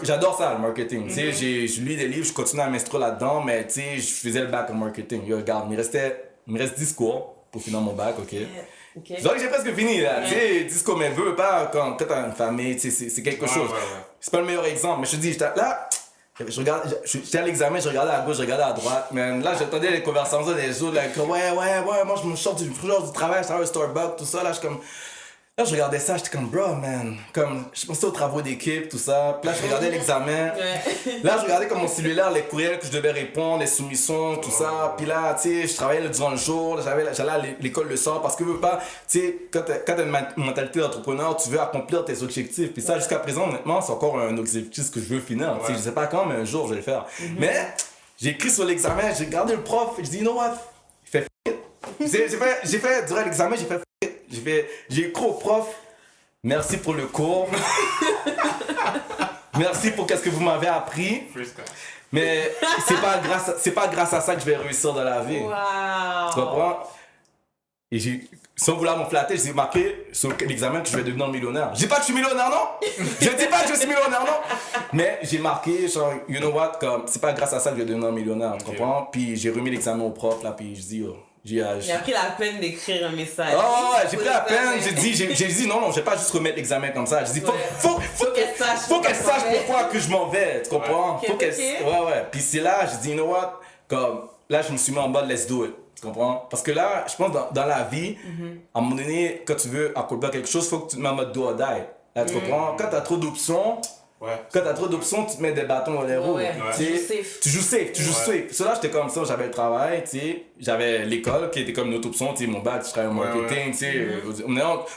j'adore ça, le marketing. Tu sais, je lis des livres, je continue à m'instruire là-dedans, mais tu sais, je faisais le bac en marketing. Yo, regarde, il me reste 10 cours pour finir mon bac, ok? Donc, j'ai presque fini, là. Tu sais, 10 cours, mais veux pas, quand t'as une famille, tu sais, c'est quelque chose. C'est pas le meilleur exemple, mais je te dis, là. J'étais à l'examen, je regardais à gauche, je regardais à droite. Man, là, j'entendais les conversations des autres, là, comme ouais, moi je me sors du travail, je travaille au Starbucks, tout ça, là, je suis comme. Là, je regardais ça, j'étais comme, bro, man. Comme, je pensais aux travaux d'équipe, tout ça. Puis là, je regardais l'examen. Là, je regardais comme mon cellulaire, les courriels que je devais répondre, les soumissions, tout ça. Puis là, tu sais, je travaillais durant le jour, j'allais à l'école le soir parce que, pas, tu sais, quand t'as une mentalité d'entrepreneur, tu veux accomplir tes objectifs. Puis ça, jusqu'à présent, honnêtement, c'est encore un objectif que je veux finir. Tu sais, je sais pas quand, mais un jour, je vais le faire. Mais, j'ai écrit sur l'examen, j'ai regardé le prof, et je dis, you know what? Il fait f***. J'ai fait, durant l'examen, j'ai écrit au prof, merci pour le cours. Merci pour qu'est-ce que vous m'avez appris. Mais c'est pas grâce à ça que je vais réussir dans la vie. Wow. Tu comprends? Et sans vouloir me flatter, j'ai marqué sur l'examen que je vais devenir millionnaire. Je dis pas que je suis millionnaire, non? Je dis pas que je suis millionnaire, non? Mais j'ai marqué, genre, you know what, comme, c'est pas grâce à ça que je vais devenir millionnaire, tu comprends? Puis j'ai remis l'examen au prof, là, puis je dis, oh, J'ai pris la peine d'écrire un message. Oh, ouais, j'ai pris la peine, j'ai dit non, je vais pas juste remettre l'examen comme ça. J'ai dit, faut qu'elle sache pourquoi que je m'en vais, tu comprends? Faut qu'elle. Ouais. Puis c'est là, j'ai dit, you know what, comme, là, je me suis mis en mode let's do it. Tu comprends? Parce que là, je pense dans la vie, à un moment donné, quand tu veux accomplir quelque chose, faut que tu te mets en mode do or die. Là, tu comprends? Quand t'as trop d'options, tu te mets des bâtons dans les roues. Tu joues safe. Cela, j'étais comme ça, j'avais le travail, tu sais, j'avais l'école qui était comme une autre option, tu sais, mon bac, je travaillais en marketing, tu sais.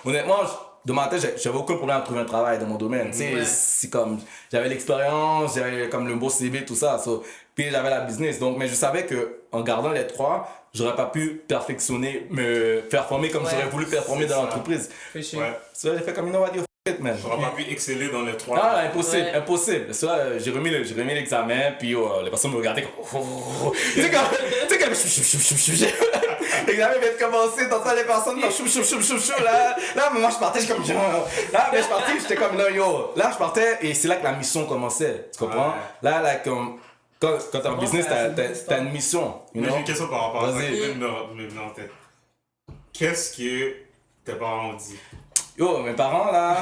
Honnêtement, de ma tête, j'avais aucun problème à trouver un travail dans mon domaine, tu sais. C'est comme, j'avais l'expérience, j'avais comme le beau CV, tout ça. Puis j'avais la business. Donc, mais je savais qu'en gardant les trois, j'aurais pas pu me performer comme j'aurais voulu performer dans l'entreprise. Ça, j'ai fait comme une idée. Man. J'aurais pas pu exceller dans les trois. Ah, impossible. Ça, j'ai remis l'examen, puis les personnes me regardaient comme. Tu sais, comme. L'examen vient de commencer, t'entends les personnes comme chou, là. Là, moi, je partais, j'étais comme. Là, mais je partais, j'étais comme, non, yo. Là, je partais, et c'est là que la mission commençait. Tu comprends? Là, comme. Quand t'es en business, t'as une mission. Mais j'ai une question par rapport à ça qui me venait en tête. Qu'est-ce que tes parents ont dit? Yo, mes parents là,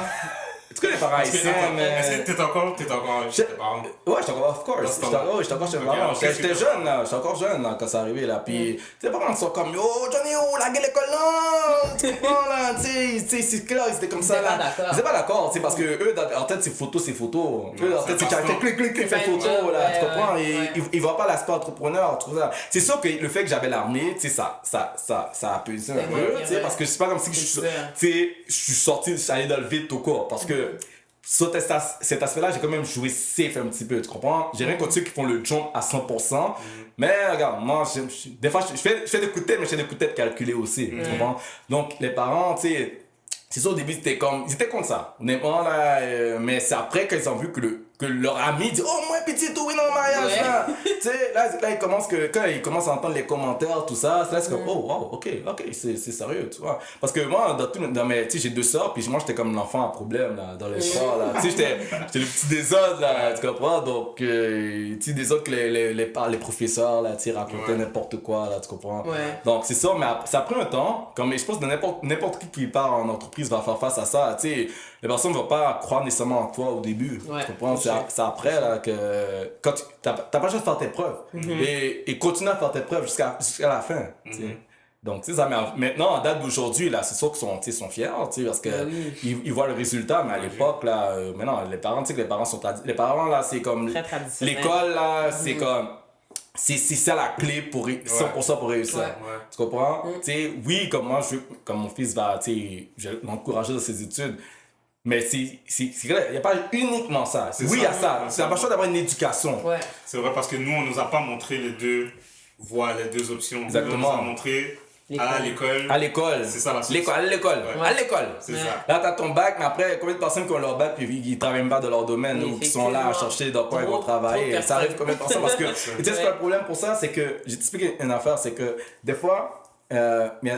Tu connais les parents haïtiens, mais... Est-ce que t'es encore chez tes parents? Ouais, j'étais encore, of course. J'étais encore chez mes parents. J'étais jeune, là. J'étais encore jeune, là, quand c'est arrivé, là. Puis, tes parents sont comme, oh, Johnny, oh, la gueule école, là. Tu comprends, là. Tu sais, c'est clair, ils étaient comme ça, là. Ils étaient pas d'accord, tu sais, parce que eux, dans leur tête, c'est photo, c'est photo. Eux, dans leur tête, c'est clic, fait photo, là. Tu comprends? Ils voient pas l'aspect entrepreneur, tout ça. C'est sûr que le fait que j'avais l'armée, tu sais, ça a pesé un peu, tu sais, parce que c'est pas comme si je suis sorti, je suis allé dans le vide tout court. Parce que sur cet aspect-là, j'ai quand même joué safe un petit peu, tu comprends? J'ai rien contre ceux qui font le jump à 100%. Mais regarde, moi, des fois, je fais des coups de tête, mais je fais des coups de tête calculés aussi, tu comprends? Donc, les parents, tu sais, c'est sûr au début, ils étaient contre ça, honnêtement, là. Mais c'est après qu'ils ont vu que leur ami dit, oh, moi, petit, tout, oui, non, mariage, là. Tu sais, là, quand ils commencent à entendre les commentaires, tout ça, c'est comme, oh, wow, ok, c'est sérieux, tu vois. Parce que moi, tu sais, j'ai 2 sœurs, puis moi, j'étais comme l'enfant à problème, là, dans l'espoir, là. Tu sais, j'étais le petit désordre, là, tu comprends? Donc, tu sais, des autres que les professeurs, là, tu sais, racontaient n'importe quoi, là, tu comprends? Donc, c'est ça, mais ça a pris un temps, comme je pense que n'importe qui part en entreprise va faire face à ça, tu sais. Les personnes ne vont pas croire nécessairement en toi au début. Tu comprends? C'est après là, que quand t'as pas le choix de faire tes preuves. Et continuer à faire tes preuves jusqu'à la fin. Donc, tu sais, maintenant, en date d'aujourd'hui, là, c'est sûr qu'ils sont fiers, parce qu'ils ils voient le résultat, mais à l'époque, là, maintenant, les parents, tu sais que les parents sont les parents, là, c'est comme l'école, là, c'est comme c'est ça la clé pour 100% pour réussir. Tu comprends? Tu sais, oui, comme moi, comme mon fils va, tu sais, je vais l'encourager dans ses études. Mais il n'y a pas uniquement ça. Oui, il y a ça. C'est pas le choix d'avoir une éducation. C'est vrai, parce que nous, on ne nous a pas montré les deux voies, les deux options. Exactement. On nous a montré à l'école. À l'école. C'est ça la solution. À l'école. À l'école. C'est ça. Là, tu as ton bac, mais après, combien de personnes qui ont leur bac puis ils ne travaillent même pas dans leur domaine ou qui sont là à chercher dans quoi ils vont travailler. Ça arrive combien de personnes? Parce que, tu sais, c'est quoi le problème pour ça? C'est que, je t'explique une affaire, c'est que des fois, il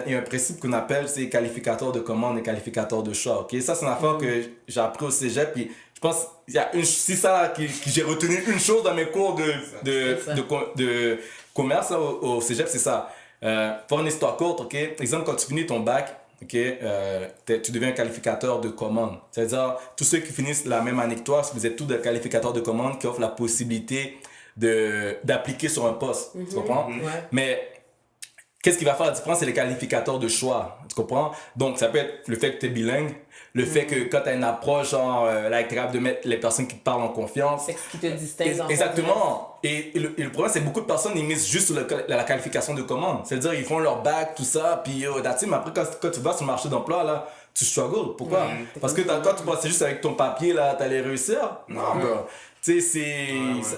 y a un principe qu'on appelle c'est qualificateur de commande et qualificateur de choix. Okay? Ça, c'est une affaire que j'ai appris au cégep. Puis je pense qu'il y a si ça que j'ai retenu une chose dans mes cours de commerce là, au cégep, c'est ça. Pour une histoire courte, ok? Exemple, quand tu finis ton bac, ok, tu deviens un qualificateur de commande. C'est-à-dire, tous ceux qui finissent la même année que toi, vous êtes tous des qualificateurs de commande qui offrent la possibilité d'appliquer sur un poste. Tu comprends? Mais qu'est-ce qui va faire la différence? C'est les qualificateurs de choix. Tu comprends? Donc, ça peut être le fait que tu es bilingue, le fait que quand tu as une approche, genre, là, tu es capable de mettre les personnes qui te parlent en confiance. C'est ce qui te distingue. Exactement. Et le problème, c'est que beaucoup de personnes, ils misent juste sur la qualification de commande. C'est-à-dire, ils font leur bac, tout ça, puis mais après, quand tu vas sur le marché d'emploi, là, tu struggles. Pourquoi? Parce que quand tu passes juste avec ton papier, là, tu allais réussir. Non, bro. Tu sais,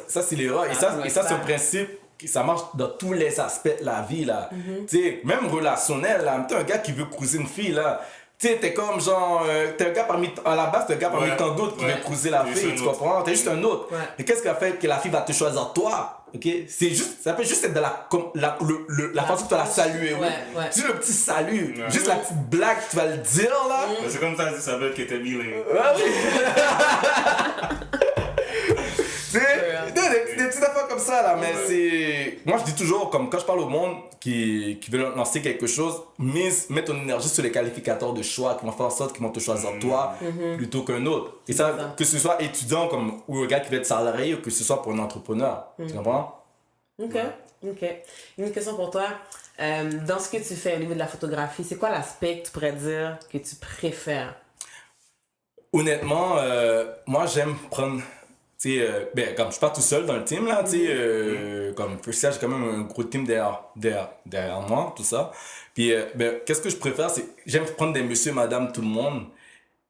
ça, c'est l'erreur. Et ça, c'est un principe. Ça marche dans tous les aspects de la vie, là. Tu sais, même relationnel, là. T'es un gars qui veut cruiser une fille, là. Tu sais, t'es comme genre... t'es un gars à la base, t'es un gars parmi tant d'autres qui veut cruiser la fille, tu comprends? T'es juste un autre. Mais qu'est-ce qui a fait que la fille va te choisir toi? Ok? C'est juste... Ça peut juste être de la façon que tu vas la saluer, oui. Juste le petit salut. Juste la petite blague que tu vas le dire, là. C'est comme ça, ça veut être que t'es bilingue. Des petites affaires comme ça là, mais c'est... Moi je dis toujours, comme quand je parle au monde qui veut lancer quelque chose, mets ton énergie sur les qualificateurs de choix qui vont faire en sorte qu'ils vont te choisir toi plutôt qu'un autre. Et ça, que ce soit étudiant comme, ou un gars qui veut être salarié ou que ce soit pour un entrepreneur. Tu comprends? Ok. Une question pour toi. Dans ce que tu fais au niveau de la photographie, c'est quoi l'aspect que tu pourrais dire que tu préfères? Honnêtement, moi j'aime prendre... ben, comme je suis pas tout seul dans le team, là, comme First j'ai quand même un gros team derrière moi, tout ça. Puis, ben, qu'est-ce que je préfère, c'est j'aime prendre des monsieur, madame, tout le monde,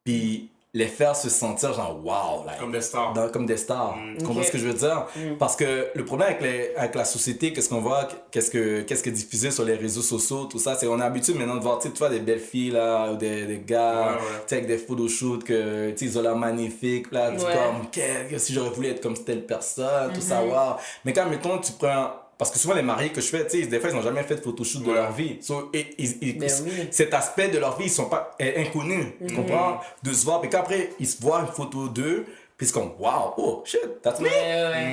puis les faire se sentir genre wow, like, comme des stars. Comme des stars. Tu comprends ce que je veux dire? Parce que le problème avec la société, qu'est-ce qu'on voit, qu'est-ce que est diffusé sur les réseaux sociaux, tout ça, c'est qu'on a l'habitude maintenant de voir, tu vois, des belles filles là, ou des gars, tu sais, avec des photoshoots que, tu sais, ils ont l'air magnifiques, là, tu comme, si j'aurais voulu être comme telle personne, tout ça, wow. Mais quand, mettons, tu prends... Parce que souvent, les mariés que je fais, tu sais, des fois, ils n'ont jamais fait de photoshoot de leur vie. Cet aspect de leur vie, ils sont pas inconnus. Tu comprends? De se voir. Puis qu'après, ils se voient une photo d'eux. Puis c'est comme, wow, oh, shit, that's me. Ouais.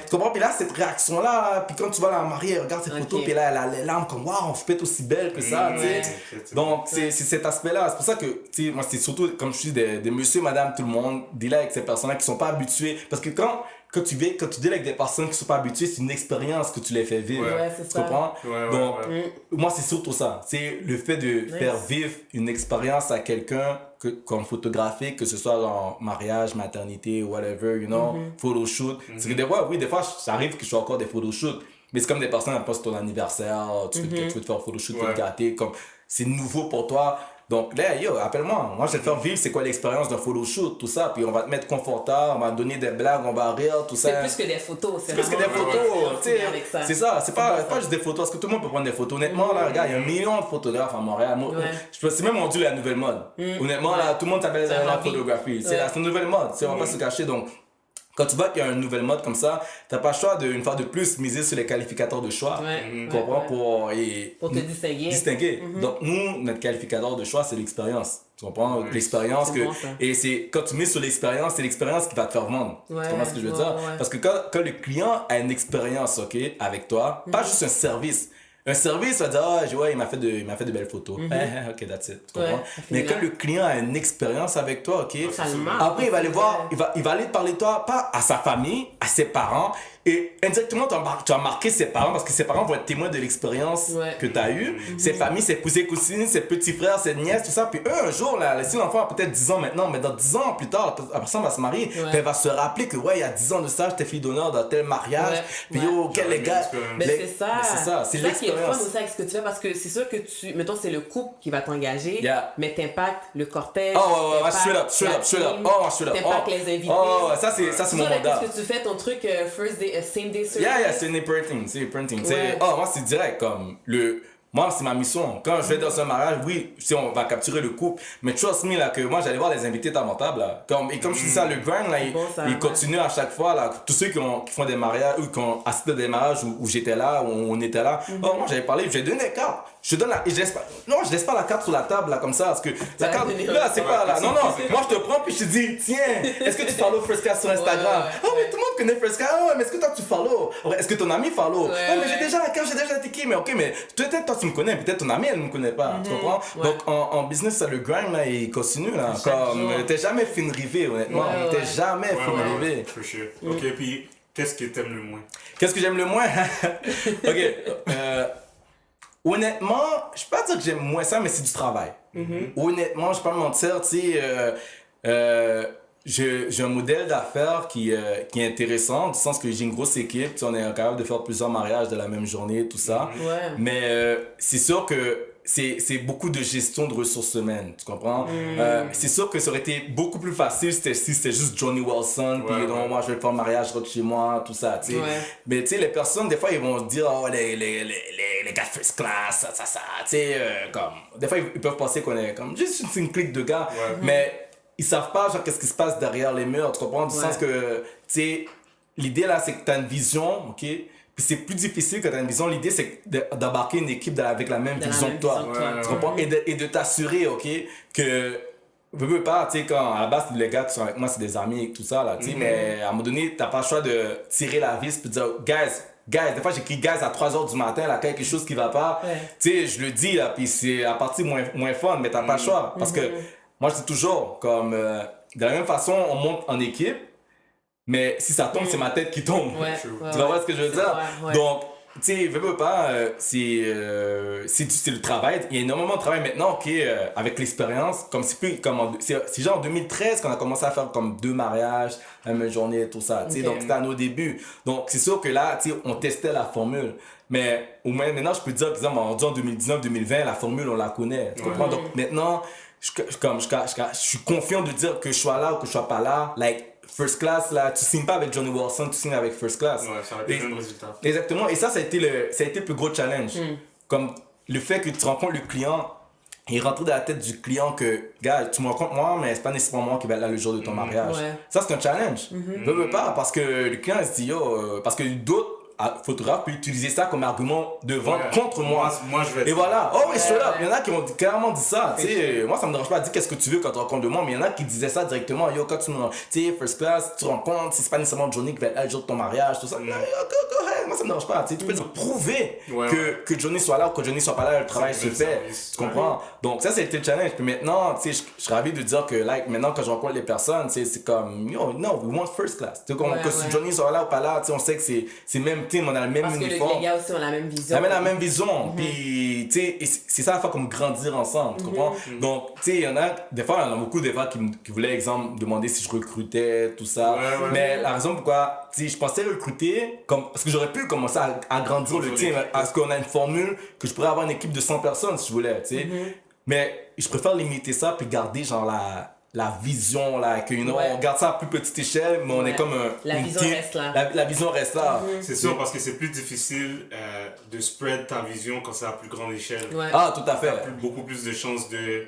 Tu comprends? Puis là, cette réaction-là, puis quand tu vois la mariée, elle regarde ses photos, puis là, elle a les larmes comme, waouh, je peux être aussi belle que ça, tu sais. Donc, c'est cet aspect-là. C'est pour ça que, tu sais, moi, c'est surtout, comme je dis, des monsieur, madame, tout le monde, dealer avec ces personnes-là qui sont pas habituées. Parce que quand tu deals avec des personnes qui sont pas habituées, c'est une expérience que tu les fais vivre. c'est tu ça. comprends? Donc, moi, c'est surtout ça. C'est le fait de faire vivre une expérience à quelqu'un comme photographique, que ce soit en mariage, maternité, whatever, you know, photoshoot. C'est que des fois, ça arrive que je fais encore des photoshoots. Mais c'est comme des personnes, après, c'est ton anniversaire, tu veux te faire un photoshoot, tu veux te gâter, comme c'est nouveau pour toi. Donc là, yo, appelle-moi. Moi, je vais te faire vivre c'est quoi l'expérience d'un photoshoot, tout ça. Puis on va te mettre confortable, on va te donner des blagues, on va rire, tout ça. C'est plus que des photos. C'est plus que des photos, tu sais. C'est ça, c'est pas juste des photos, parce que tout le monde peut prendre des photos. Honnêtement, là, regarde, il y a 1 million de photographes à Montréal. C'est même rendu la nouvelle mode. Honnêtement, là, tout le monde s'appelle la photographie. C'est la nouvelle mode, on va pas se cacher. Donc, quand tu vois qu'il y a une nouvelle mode comme ça, t'as pas le choix une fois de plus miser sur les qualificateurs de choix. Comprends? Pour te distinguer. Donc nous, notre qualificateur de choix, c'est l'expérience. Tu comprends? L'expérience que... Bon, et c'est quand tu mises sur l'expérience, c'est l'expérience qui va te faire vendre. Tu comprends ce que je veux dire? Parce que quand le client a une expérience, ok, avec toi, pas juste un service. Un service va dire, il m'a fait de belles photos. Ok, that's it. Tu comprends? Mais quand le client a une expérience avec toi, ok, après il va aller voir, il va aller te parler de toi, pas à sa famille, à ses parents. Et indirectement, tu as marqué ses parents parce que ses parents vont être témoins de l'expérience que tu as eue. Ses familles, ses cousins, cousines, ses petits frères, ses nièces, tout ça. Puis eux, un jour, là, si l'enfant a peut-être 10 ans maintenant, mais dans 10 ans plus tard, la personne va se marier. Puis elle va se rappeler que, il y a 10 ans de ça, j'étais fille d'honneur dans tel mariage. Puis quel les gars. Mais c'est ça. C'est ça qui est fun aussi avec ce que tu fais parce que c'est sûr que mettons, c'est le couple qui va t'engager, mais t'impactes le cortège. Straight up. T'impactes les invités. Ça, c'est mon mandat. Qu'est-ce que tu fais ton truc same day service? C'est une printing. Moi, c'est direct, comme moi, c'est ma mission. Quand je vais dans un mariage, oui, si on va capturer le couple, mais trust me, là, que moi, j'allais voir les invités à mon table, là. Et comme je dis ça, le grind, là, il continue à chaque fois, là. Tous ceux qui font des mariages, ou qui ont assisté à des mariages où j'étais là, où on était là, moi, j'avais parlé, j'ai donné des cartes. Je donne je laisse pas la carte sur la table, là, comme ça, parce que la carte, là, c'est pas là. Non, moi, je te prends, puis je te dis, tiens, est-ce que tu follow First Class sur Instagram? Mais tout le monde connaît First Class. Mais est-ce que toi, tu follow? Est-ce que ton ami follow? Mais j'ai déjà la carte, j'ai déjà tické, mais ok, mais peut-être toi, tu me connais, peut-être ton ami, elle ne me connaît pas, tu comprends? Donc, en business, ça, le grind, là, il continue, là. Comme, t'es jamais fin rivé, honnêtement. T'es jamais fin rivé. Ok, puis, qu'est-ce que t'aimes le moins? Qu'est-ce que j'aime le moins? Ok, honnêtement, je peux pas dire que j'aime moins ça, mais c'est du travail. Honnêtement, je peux pas me mentir, tu sais, j'ai un modèle d'affaires qui est intéressant, du sens que j'ai une grosse équipe, on est capable de faire plusieurs mariages de la même journée, tout ça. Mais c'est sûr que c'est beaucoup de gestion de ressources humaines, tu comprends? C'est sûr que ça aurait été beaucoup plus facile si c'était juste Johnny Wilson, puis moi je vais faire un mariage, je rentre chez moi, tout ça, tu sais. Mais tu sais, les personnes, des fois, ils vont se dire, les gars first class, ça, tu sais, comme, des fois, ils peuvent penser qu'on est comme juste une clique de gars, mais ils savent pas, genre, qu'est-ce qui se passe derrière les murs, tu comprends? Du sens que, tu sais, l'idée là, c'est que t'as une vision, ok? Puis c'est plus difficile quand t'as une vision. L'idée, c'est d'embarquer une équipe avec la même vision que toi. Tu comprends? Et de t'assurer, ok, que... veux pas, tu sais, quand à la base, les gars qui sont avec moi, c'est des amis et tout ça, là, tu sais, mais à un moment donné, t'as pas le choix de tirer la vis puis de dire, guys, des fois j'écris guys à 3h du matin, là, quelque chose qui va pas. Tu sais, je le dis, là, puis c'est la partie moins fun, mais t'as pas le choix. Parce que moi, je dis toujours, comme, de la même façon, on monte en équipe, mais si ça tombe, c'est ma tête qui tombe. Tu vas voir ce que je veux dire? Donc, tu sais, veux pas, c'est le travail. Il y a énormément de travail maintenant, ok, avec l'expérience. Comme c'est plus, c'est genre en 2013 qu'on a commencé à faire comme 2 mariages, la même journée, tout ça. Tu sais, donc c'était à nos débuts. Donc, c'est sûr que là, tu sais, on testait la formule. Mais au moins, maintenant, je peux dire, par exemple, en 2019-2020, la formule, on la connaît. Tu comprends? Donc, maintenant, je suis confiant de dire que je sois là ou que je sois pas là. Like, First Class, là, tu signes pas avec Johnny Wilson, tu signes avec First Class. Ça va être le même résultat. Exactement. Et ça a été le plus gros challenge. Comme le fait que tu rencontres le client et rentrer dans la tête du client que, gars, tu me rencontres moi, mais c'est pas nécessairement moi qui va être là le jour de ton mariage. Ça, c'est un challenge. Veux pas, parce que le client, il se dit, parce que d'autres photographe peut utiliser ça comme argument de vente contre moi. Moi, je vais. Et voilà. Oh oui, straight up. Il y en a qui ont clairement dit ça. Tu sais, moi, ça me dérange pas de dire qu'est-ce que tu veux quand tu rencontres de moi, mais il y en a qui disaient ça directement. Yo, quand tu sais, first class, tu rencontres, c'est pas nécessairement Johnny qui va être là le jour de ton mariage, tout ça. Yo, go ahead. Moi, ça me dérange pas. Tu sais, tu peux prouver que Johnny soit là ou que Johnny soit pas là, le travail se fait. Tu comprends? Donc, ça, c'était le challenge. Puis maintenant, tu sais, je suis ravi de dire que, like, maintenant, quand je rencontre les personnes, c'est comme, yo, no, we want first class. Tu sais, que si Johnny soit là ou pas là, tu sais, on sait que c'est même team, on a le même uniforme. Parce que les gars aussi ont la même vision. La même vision. Puis, tu sais, c'est ça la fois comme grandir ensemble, tu comprends? Donc, tu sais, il y en a beaucoup des fois qui voulaient, exemple, demander si je recrutais, tout ça. Mais la raison pourquoi, tu sais, je pensais recruter, parce que j'aurais pu commencer à grandir le team, parce qu'on a une formule que je pourrais avoir une équipe de 100 personnes si je voulais, tu sais. Mais je préfère limiter ça puis garder genre la vision là, que on garde ça à plus petite échelle, mais on est comme la vision reste là. La vision reste là. C'est sûr, parce que c'est plus difficile de spread ta vision quand c'est à plus grande échelle. Ah, tout à fait. T'as beaucoup plus de chances de...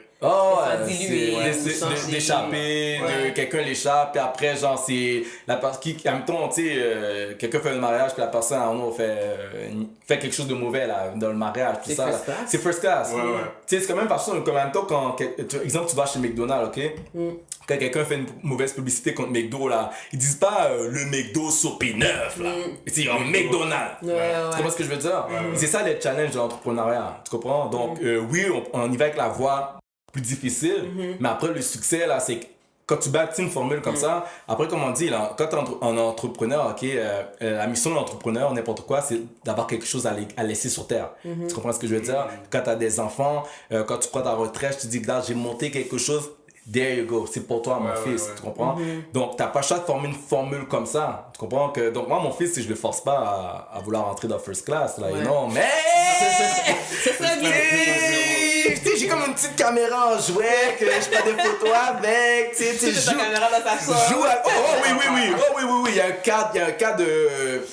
d'échapper, de quelqu'un l'échappe, puis après, genre, c'est la personne qui, en même temps, tu sais, quelqu'un fait un mariage, puis la personne, fait quelque chose de mauvais, là, dans le mariage, tout ça. C'est first class. Tu sais, c'est quand même façon, comme en même temps, quand, exemple, tu vas chez McDonald's, ok? Quand quelqu'un fait une mauvaise publicité contre McDo, là, ils disent pas le McDo sur P9, là. C'est un McDonald's. Tu comprends ce que je veux dire? C'est ça les challenges de l'entrepreneuriat. Tu comprends? Donc, oui, on y va avec la voie plus difficile, mais après, le succès, là, c'est quand tu bâtis une formule comme ça, après, comme on dit, là, quand tu es un entrepreneur, ok, la mission de l'entrepreneur, n'importe quoi, c'est d'avoir quelque chose à laisser sur terre. Tu comprends ce que je veux dire? Quand tu as des enfants, quand tu prends ta retraite, tu te dis que là, j'ai monté quelque chose. There you go, c'est pour toi, mon fils, tu comprends? Donc, t'as pas le choix de former une formule comme ça, tu comprends? Donc, moi, mon fils, je le force pas à vouloir entrer dans first class, là, non, mais... C'est ça, j'ai comme une petite caméra en jouet que je fais des photos avec, tu sais, ta caméra dans ta chambre. oui, il y a un cadre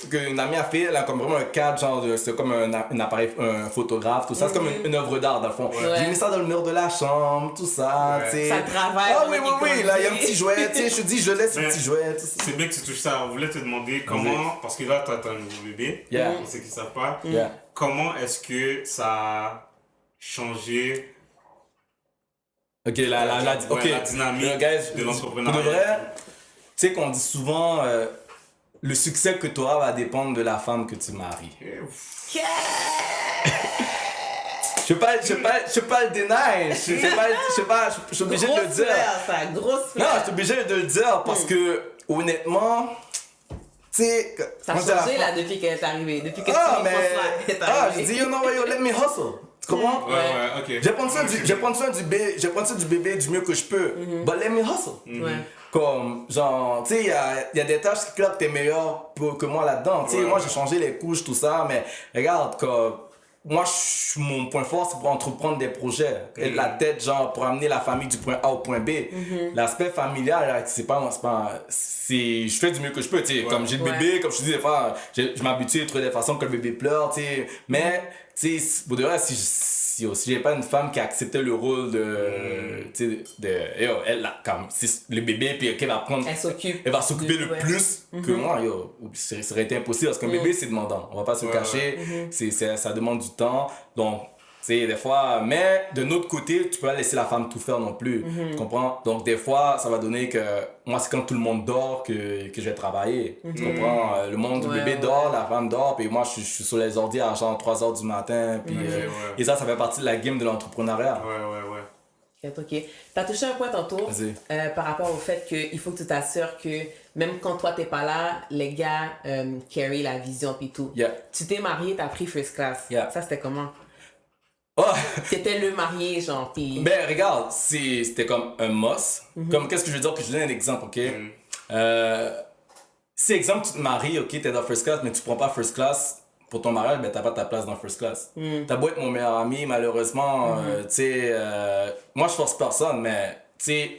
qu'une amie a fait, elle a comme vraiment un cadre, genre, c'est comme un appareil, un photographe, tout ça, c'est comme une œuvre d'art, dans le fond. J'ai mis ça dans le mur de la chambre, tout ça, tu sais. Ça travaille. Ah oui, là, il y a un petit jouet, tu sais, je te dis, je laisse un petit jouet, tout ça. C'est bien que tu touches ça. On voulait te demander comment, parce que là, t'as un nouveau bébé, pour ceux qui ne savent pas, comment est-ce que ça a changé la dynamique de l'entrepreneuriat? Pour de vrai, tu sais qu'on dit souvent, le succès que tu auras va dépendre de la femme que tu maries. Je peux pas le deny. Je suis obligé de le dire. Grosse Non, je suis obligé de le dire parce que, honnêtement, tu sais... Ça a changé là depuis qu'elle est arrivée. Depuis que tu es arrivée. Je dis, yo, let me hustle. Tu comprends? Ok. Je vais prendre soin du bébé du mieux que je peux. But let me hustle. Comme, genre, tu sais, il y a des tâches qui clairement que t'es meilleur que moi là-dedans. Tu sais, moi, j'ai changé les couches, tout ça, mais regarde, comme... Moi, mon point fort, c'est pour entreprendre des projets. Et la tête, genre, pour amener la famille du point A au point B. L'aspect familial, je fais du mieux que je peux, tu sais. Comme j'ai le bébé, comme je te dis, des fois, je m'habitue à trouver des façons que le bébé pleure, tu sais. Mais, tu sais, pour de vrai, si j'ai pas une femme qui acceptait le rôle elle, là, comme, si le bébé, puis qu'elle va prendre. Elle va s'occuper le plus que moi, ça aurait été impossible parce qu'un bébé, c'est demandant. On va pas se cacher. Ça demande du temps. Donc, tu sais, des fois, mais de notre côté, tu peux pas laisser la femme tout faire non plus. Tu comprends? Donc, des fois, ça va donner que moi, c'est quand tout le monde dort que je vais travailler. Tu comprends? Le monde du bébé dort, la femme dort, puis moi, je suis sur les ordi à genre 3h du matin. Puis, et ça fait partie de la game de l'entrepreneuriat. Ok. T'as touché un point tantôt par rapport au fait qu'il faut que tu t'assures que même quand toi t'es pas là, les gars carry la vision pis tout. Tu t'es marié, t'as pris first class. Ça c'était comment? C'était le marié, genre, pis... Ben, regarde, c'était comme un must. Comme, qu'est-ce que je veux dire? Que je donne un exemple, ok? Si, exemple, tu te maries, ok, t'es dans first class, mais tu prends pas first class pour ton mariage, ben, t'as pas ta place dans first class. T'as beau être mon meilleur ami, malheureusement, tu sais, moi, je force personne, mais, tu sais,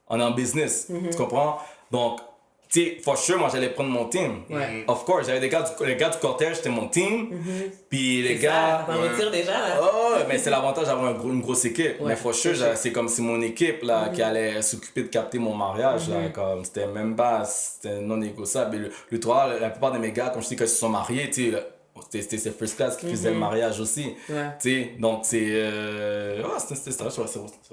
on est en business, tu comprends? Donc, tu sais, for sure, moi, j'allais prendre mon team. Ouais. Of course, j'avais les gars du cortège, c'était mon team. Puis les C'est gars... ça, t'en retires déjà, là. Oh, mais c'est l'avantage d'avoir une grosse équipe. Ouais, mais for sure, c'est comme si mon équipe là, qui allait s'occuper de capter mon mariage. Là, comme c'était même pas, c'était non négociable. Et le toit, la plupart de mes gars, comme je dis, quand ils se sont mariés, tu sais, c'était First Class qui faisait le mariage aussi. Ouais. Tu sais, donc c'est. C'était ça, c'est pas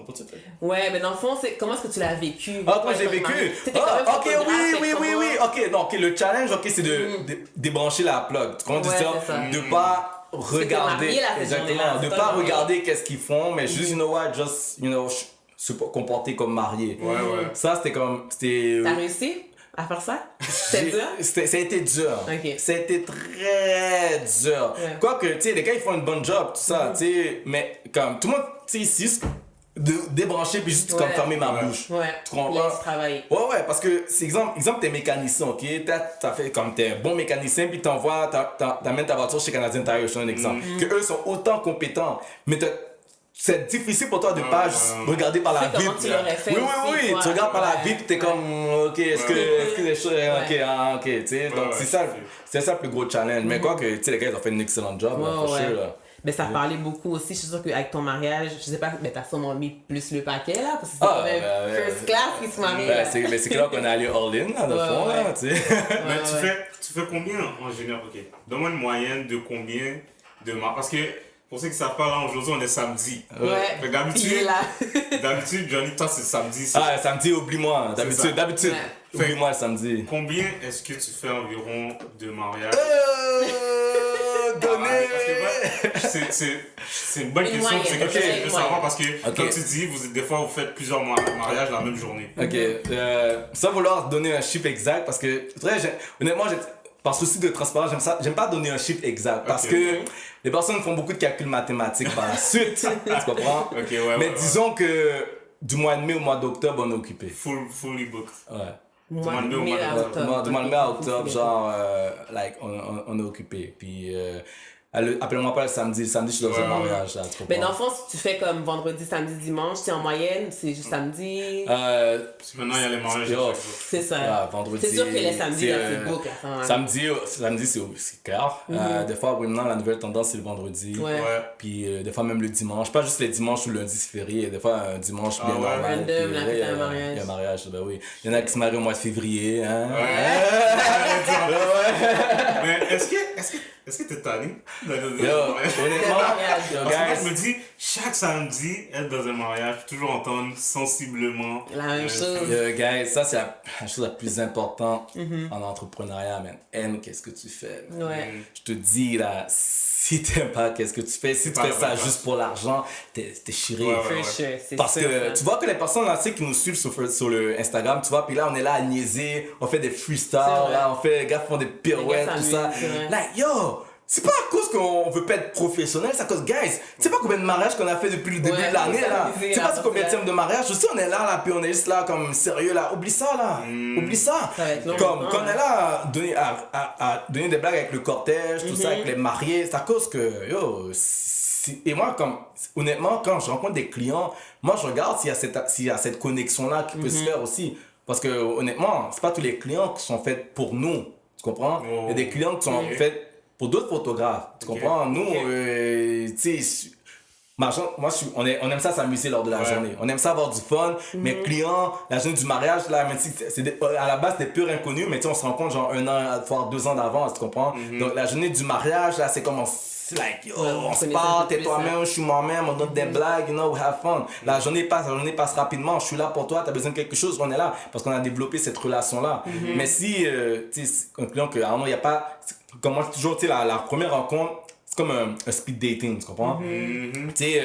tout de suite. Ouais, mais dans le fond, comment est-ce que tu l'as vécu? Ah, comment j'ai vécu? T'étais quand même Ok, photographe, oui. Ok, donc le challenge, ok, c'est de débrancher la plug. Tu comprends Ouais, ça? c'est ça. De pas regarder. marié, là, cette Exactement. journée-là, De c'est pas pas marié. regarder qu'est-ce qu'ils font, mais juste, you know what, just, you know, se comporter comme marié. Ouais. Ça, c'était comme. C'était. T'as réussi à faire ça? C'était dur? Ça a été dur. Ok. Ça a été très dur. Ouais. Quoique, tu sais, les gars, ils font une bonne job, tout ça, tu sais, mais comme tout le monde, tu sais, ici, de débrancher puis juste comme Ouais. fermer ma bouche. Ouais. Tu comprends? Laisse travailler. Ouais, parce que, c'est exemple, t'es mécanicien, ok? T'as fait comme t'es un bon mécanicien, puis t'amènes ta voiture chez Canadian Tire, je te donne un exemple. Que eux sont autant compétents, mais c'est difficile pour toi de pas juste regarder par la Tu sais comment vitre. tu l'aurais fait aussi, Oui, toi. tu regardes par la Ouais. vitre, t'es comme, ok, est-ce que les choses, ok, tu sais, donc ouais, c'est ça le plus gros challenge. Mais quoi que, tu sais, les gars, ils ont fait un excellent job, là, for Ouais. sure, là. Mais ça parlait beaucoup aussi. Je suis sûre qu'avec ton mariage, je sais pas, mais t'as sûrement mis plus le paquet là, parce que c'est quand même first class qui se marie. là. Mais c'est là qu'on est allé all-in, là, de Ouais, fond, ouais. là, tu sais. Mais Ouais. tu fais combien en général? Ok. Donne-moi une moyenne de combien de mariages. Parce que pour ceux qui savent pas, là, aujourd'hui, on est samedi. Ouais. Fait Puis il est là. d'habitude, Johnny, toi, c'est samedi. c'est- Ah, samedi, oublie-moi, ça. d'habitude, Ouais. oublie-moi le samedi. Combien est-ce que tu fais environ de mariages? Donné! Parce que, ouais, c'est une bonne Une question. moyenne, C'est quelque chose que je veux une savoir moyenne. parce que, Ok. comme tu dis, des fois, vous faites plusieurs mariages la même journée. Ok, sans vouloir donner un chiffre exact, parce que, honnêtement, par souci de transparence, j'aime pas donner un chiffre exact, parce Ok. que les personnes font beaucoup de calculs mathématiques par la suite, tu comprends? Ok, ouais. Mais disons que du mois de mai au mois d'octobre, on est occupé. Fully booked. Ouais. Mois de mai de au mai mois à d'octobre. octobre. Du mois de mai à octobre, genre, like, on est occupé. Puis, appelle-moi pas le samedi je suis dans un mariage, là, tu comprends? Mais dans le fond, si tu fais comme vendredi, samedi, dimanche, c'est en moyenne, c'est juste samedi. Parce que maintenant, il y a les mariages. Yo, à chaque jour. C'est ça. Ah, vendredi. C'est sûr que les samedis, là, c'est, c'est book, là. ça, hein. Samedi, c'est clair. Des fois, oui, maintenant, la nouvelle tendance, c'est le vendredi. Ouais. Ouais. Puis, des fois, même le dimanche. Pas juste les dimanches ou le lundi, c'est férié. Des fois, un dimanche bien ouais, normal. random, Puis, là, il y a un mariage. Il y a un mariage, ben oui. Il y en a qui se marient au mois de février, hein. Mais est-ce que t'es tanné? Honnêtement, yo, mariage. Parce qu'en fait, guys, je me dis, chaque samedi, être dans un mariage, toujours entendre sensiblement. La même chose. guys, ça, c'est la chose la plus importante en entrepreneuriat, man. Aime qu'est-ce que tu fais. Man. Ouais. Je te dis, là, si t'aimes pas qu'est-ce que tu fais, si tu Pas fais ça la bonne juste pour l'argent, t'es chiré. Ouais, For sure, c'est Parce sûr, que ça. tu vois que les personnes là, tu sais, qui nous suivent sur le Instagram, tu vois, puis là on est là à niaiser, on fait des freestyles, C'est vrai. là, les gars font des pirouettes, Les gars tout ça. s'amusent, c'est vrai. Like, yo, c'est pas à cause qu'on veut pas être professionnel, c'est à cause, guys, tu sais pas combien de mariages qu'on a fait depuis le début Ouais, de l'année faut là. s'amuser, Tu sais là, pas combien de parce que thèmes de mariage, je sais, on est là, puis on est juste là comme sérieux là, oublie ça là, oublie ça. Ça va être long, Comme hein. quand on est là à donner des blagues avec le cortège, tout ça, avec les mariés, c'est à cause que, yo, et moi, comme, honnêtement, quand je rencontre des clients, moi, je regarde s'il y a cette connexion-là qui peut se faire aussi. Parce que, honnêtement, c'est pas tous les clients qui sont faits pour nous. Tu comprends? Il y a des clients qui sont faits pour d'autres photographes. Tu comprends? Nous, tu sais, on aime ça s'amuser lors de la journée. On aime ça avoir du fun. Mes clients, la journée du mariage, là, même si à la base, c'était pur inconnu, mais tu sais, on se rencontre genre 1 an, voire 2 ans d'avance, tu comprends? Donc, la journée du mariage, là, c'est comme c'est like, yo, Ouais, on on se connaît parle, ça t'es plus, toi-même, je suis moi-même, on donne des blagues, you know, we have fun. La journée passe rapidement, je suis là pour toi, t'as besoin de quelque chose, on est là, parce qu'on a développé cette relation-là. Mais si, tu sais, un client que, il n'y a pas, comme moi, toujours, tu sais, la première rencontre, c'est comme un speed dating, tu comprends? Tu sais,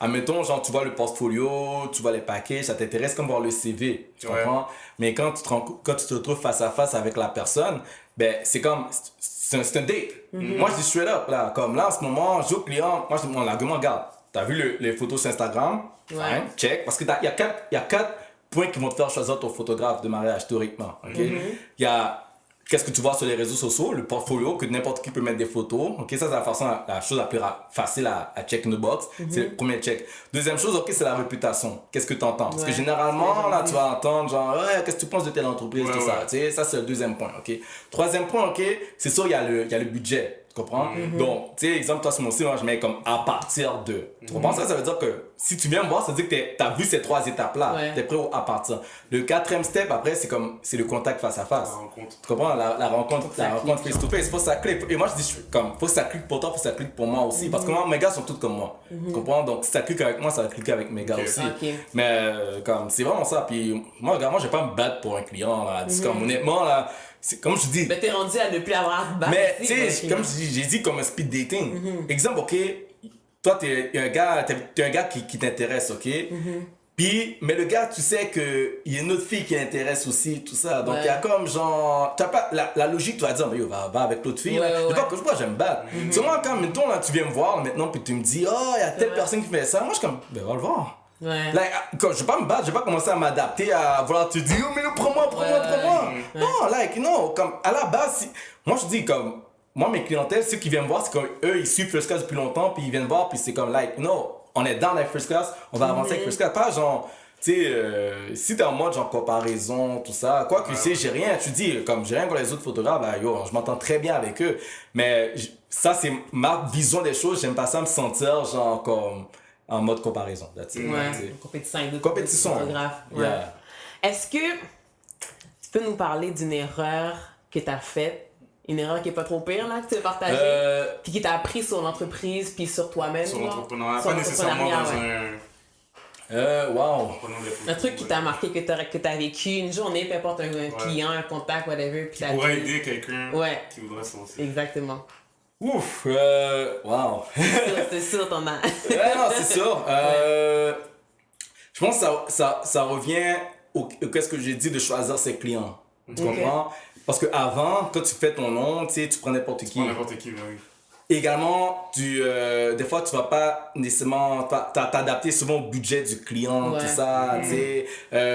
admettons, genre, tu vois le portfolio, tu vois les paquets, ça t'intéresse comme voir le CV, tu comprends? Mais quand tu te retrouves face à face avec la personne, ben, c'est comme, c'est un date. Moi, je dis straight up, là, comme là, en ce moment, je dis au client, moi, je dis, mon argument, regarde, t'as vu les photos sur Instagram? Ouais. Fine, check, parce que il y a quatre points qui vont te faire choisir ton photographe de mariage, théoriquement, ok? Il y a qu'est-ce que tu vois sur les réseaux sociaux, le portfolio, que n'importe qui peut mettre des photos. Ok, ça, c'est la façon, la chose la plus facile à check in the box. C'est le premier check. Deuxième chose, ok, c'est la réputation. Qu'est-ce que tu entends? Parce que généralement, là, tu vas entendre genre, ouais, qu'est-ce que tu penses de telle entreprise, tout ça. Tu sais, ça, c'est le deuxième point, ok. Troisième point, ok, c'est sûr, il y a le budget. Tu comprends? Donc, tu sais, exemple, toi, sur mon site, moi, je mets comme à partir de. Tu comprends? Ça veut dire que si tu viens me voir, ça veut dire que tu as vu ces 3 étapes-là. Tu es prêt à partir. Le 4e step, après, c'est le contact face à face. Tu comprends? La rencontre face to face. Faut que ça clique. Et moi, je dis, faut que ça clique pour toi, faut que ça clique pour moi aussi. Parce que moi, mes gars sont tous comme moi. Tu comprends? Donc, si ça clique avec moi, ça va cliquer avec mes gars aussi. Mais, comme, c'est vraiment ça. Puis, moi, regarde, moi, je vais pas me battre pour un client, là. Comme, honnêtement, là. C'est comme je dis. Mais t'es rendu à ne plus avoir de base. Mais tu sais, comme j'ai dit, comme un speed dating. Exemple, ok, toi t'es un gars qui t'intéresse, ok. Puis, mais le gars, tu sais qu'il y a une autre fille qui l'intéresse aussi, tout ça. Donc, il y a comme genre. T'as pas la logique, tu vas dire, mais yo, va avec l'autre fille. Je pas que je me battre. C'est moi, quand mettons, là, tu viens me voir maintenant, puis tu me dis, oh, il y a telle personne qui fait ça. Moi, je suis comme, ben, va le voir. Like, quand je vais pas me battre, je vais pas commencer à m'adapter à vouloir te dire, oh, mais prends-moi. Non, like, non, comme à la base, moi je dis comme, moi mes clientèles, ceux qui viennent me voir, c'est comme eux, ils suivent First Class depuis longtemps, puis ils viennent voir, puis c'est comme, like, non, on est dans la First Class, on va avancer avec First Class, pas genre, tu sais, si t'es en mode genre comparaison, tout ça, quoi que tu sais, j'ai rien, tu dis, comme j'ai rien contre les autres photographes, bah, yo, je m'entends très bien avec eux, mais ça c'est ma vision des choses, j'aime pas ça me sentir genre comme en mode comparaison. Compétition. Est-ce que tu peux nous parler d'une erreur que tu as faite, une erreur qui est pas trop pire, là, que tu veux partager, puis qui t'a appris sur l'entreprise, puis sur toi-même? Sur l'entrepreneuriat, pas nécessairement dans wow. Un truc qui t'a marqué, que t'as vécu une journée, peu importe un client, un contact, whatever. Puis qui pourrait aider quelqu'un qui voudrait se lancer. Exactement. Ouf, wow. C'est sûr, t'en as. Non, c'est sûr. Je pense que ça revient qu'est-ce que j'ai dit de choisir ses clients. Tu comprends? Parce qu'avant, quand tu fais ton nom, tu sais, tu prends n'importe qui. Oui. Également, des fois, tu vas pas nécessairement t'adapter souvent au budget du client, tout ça, tu sais.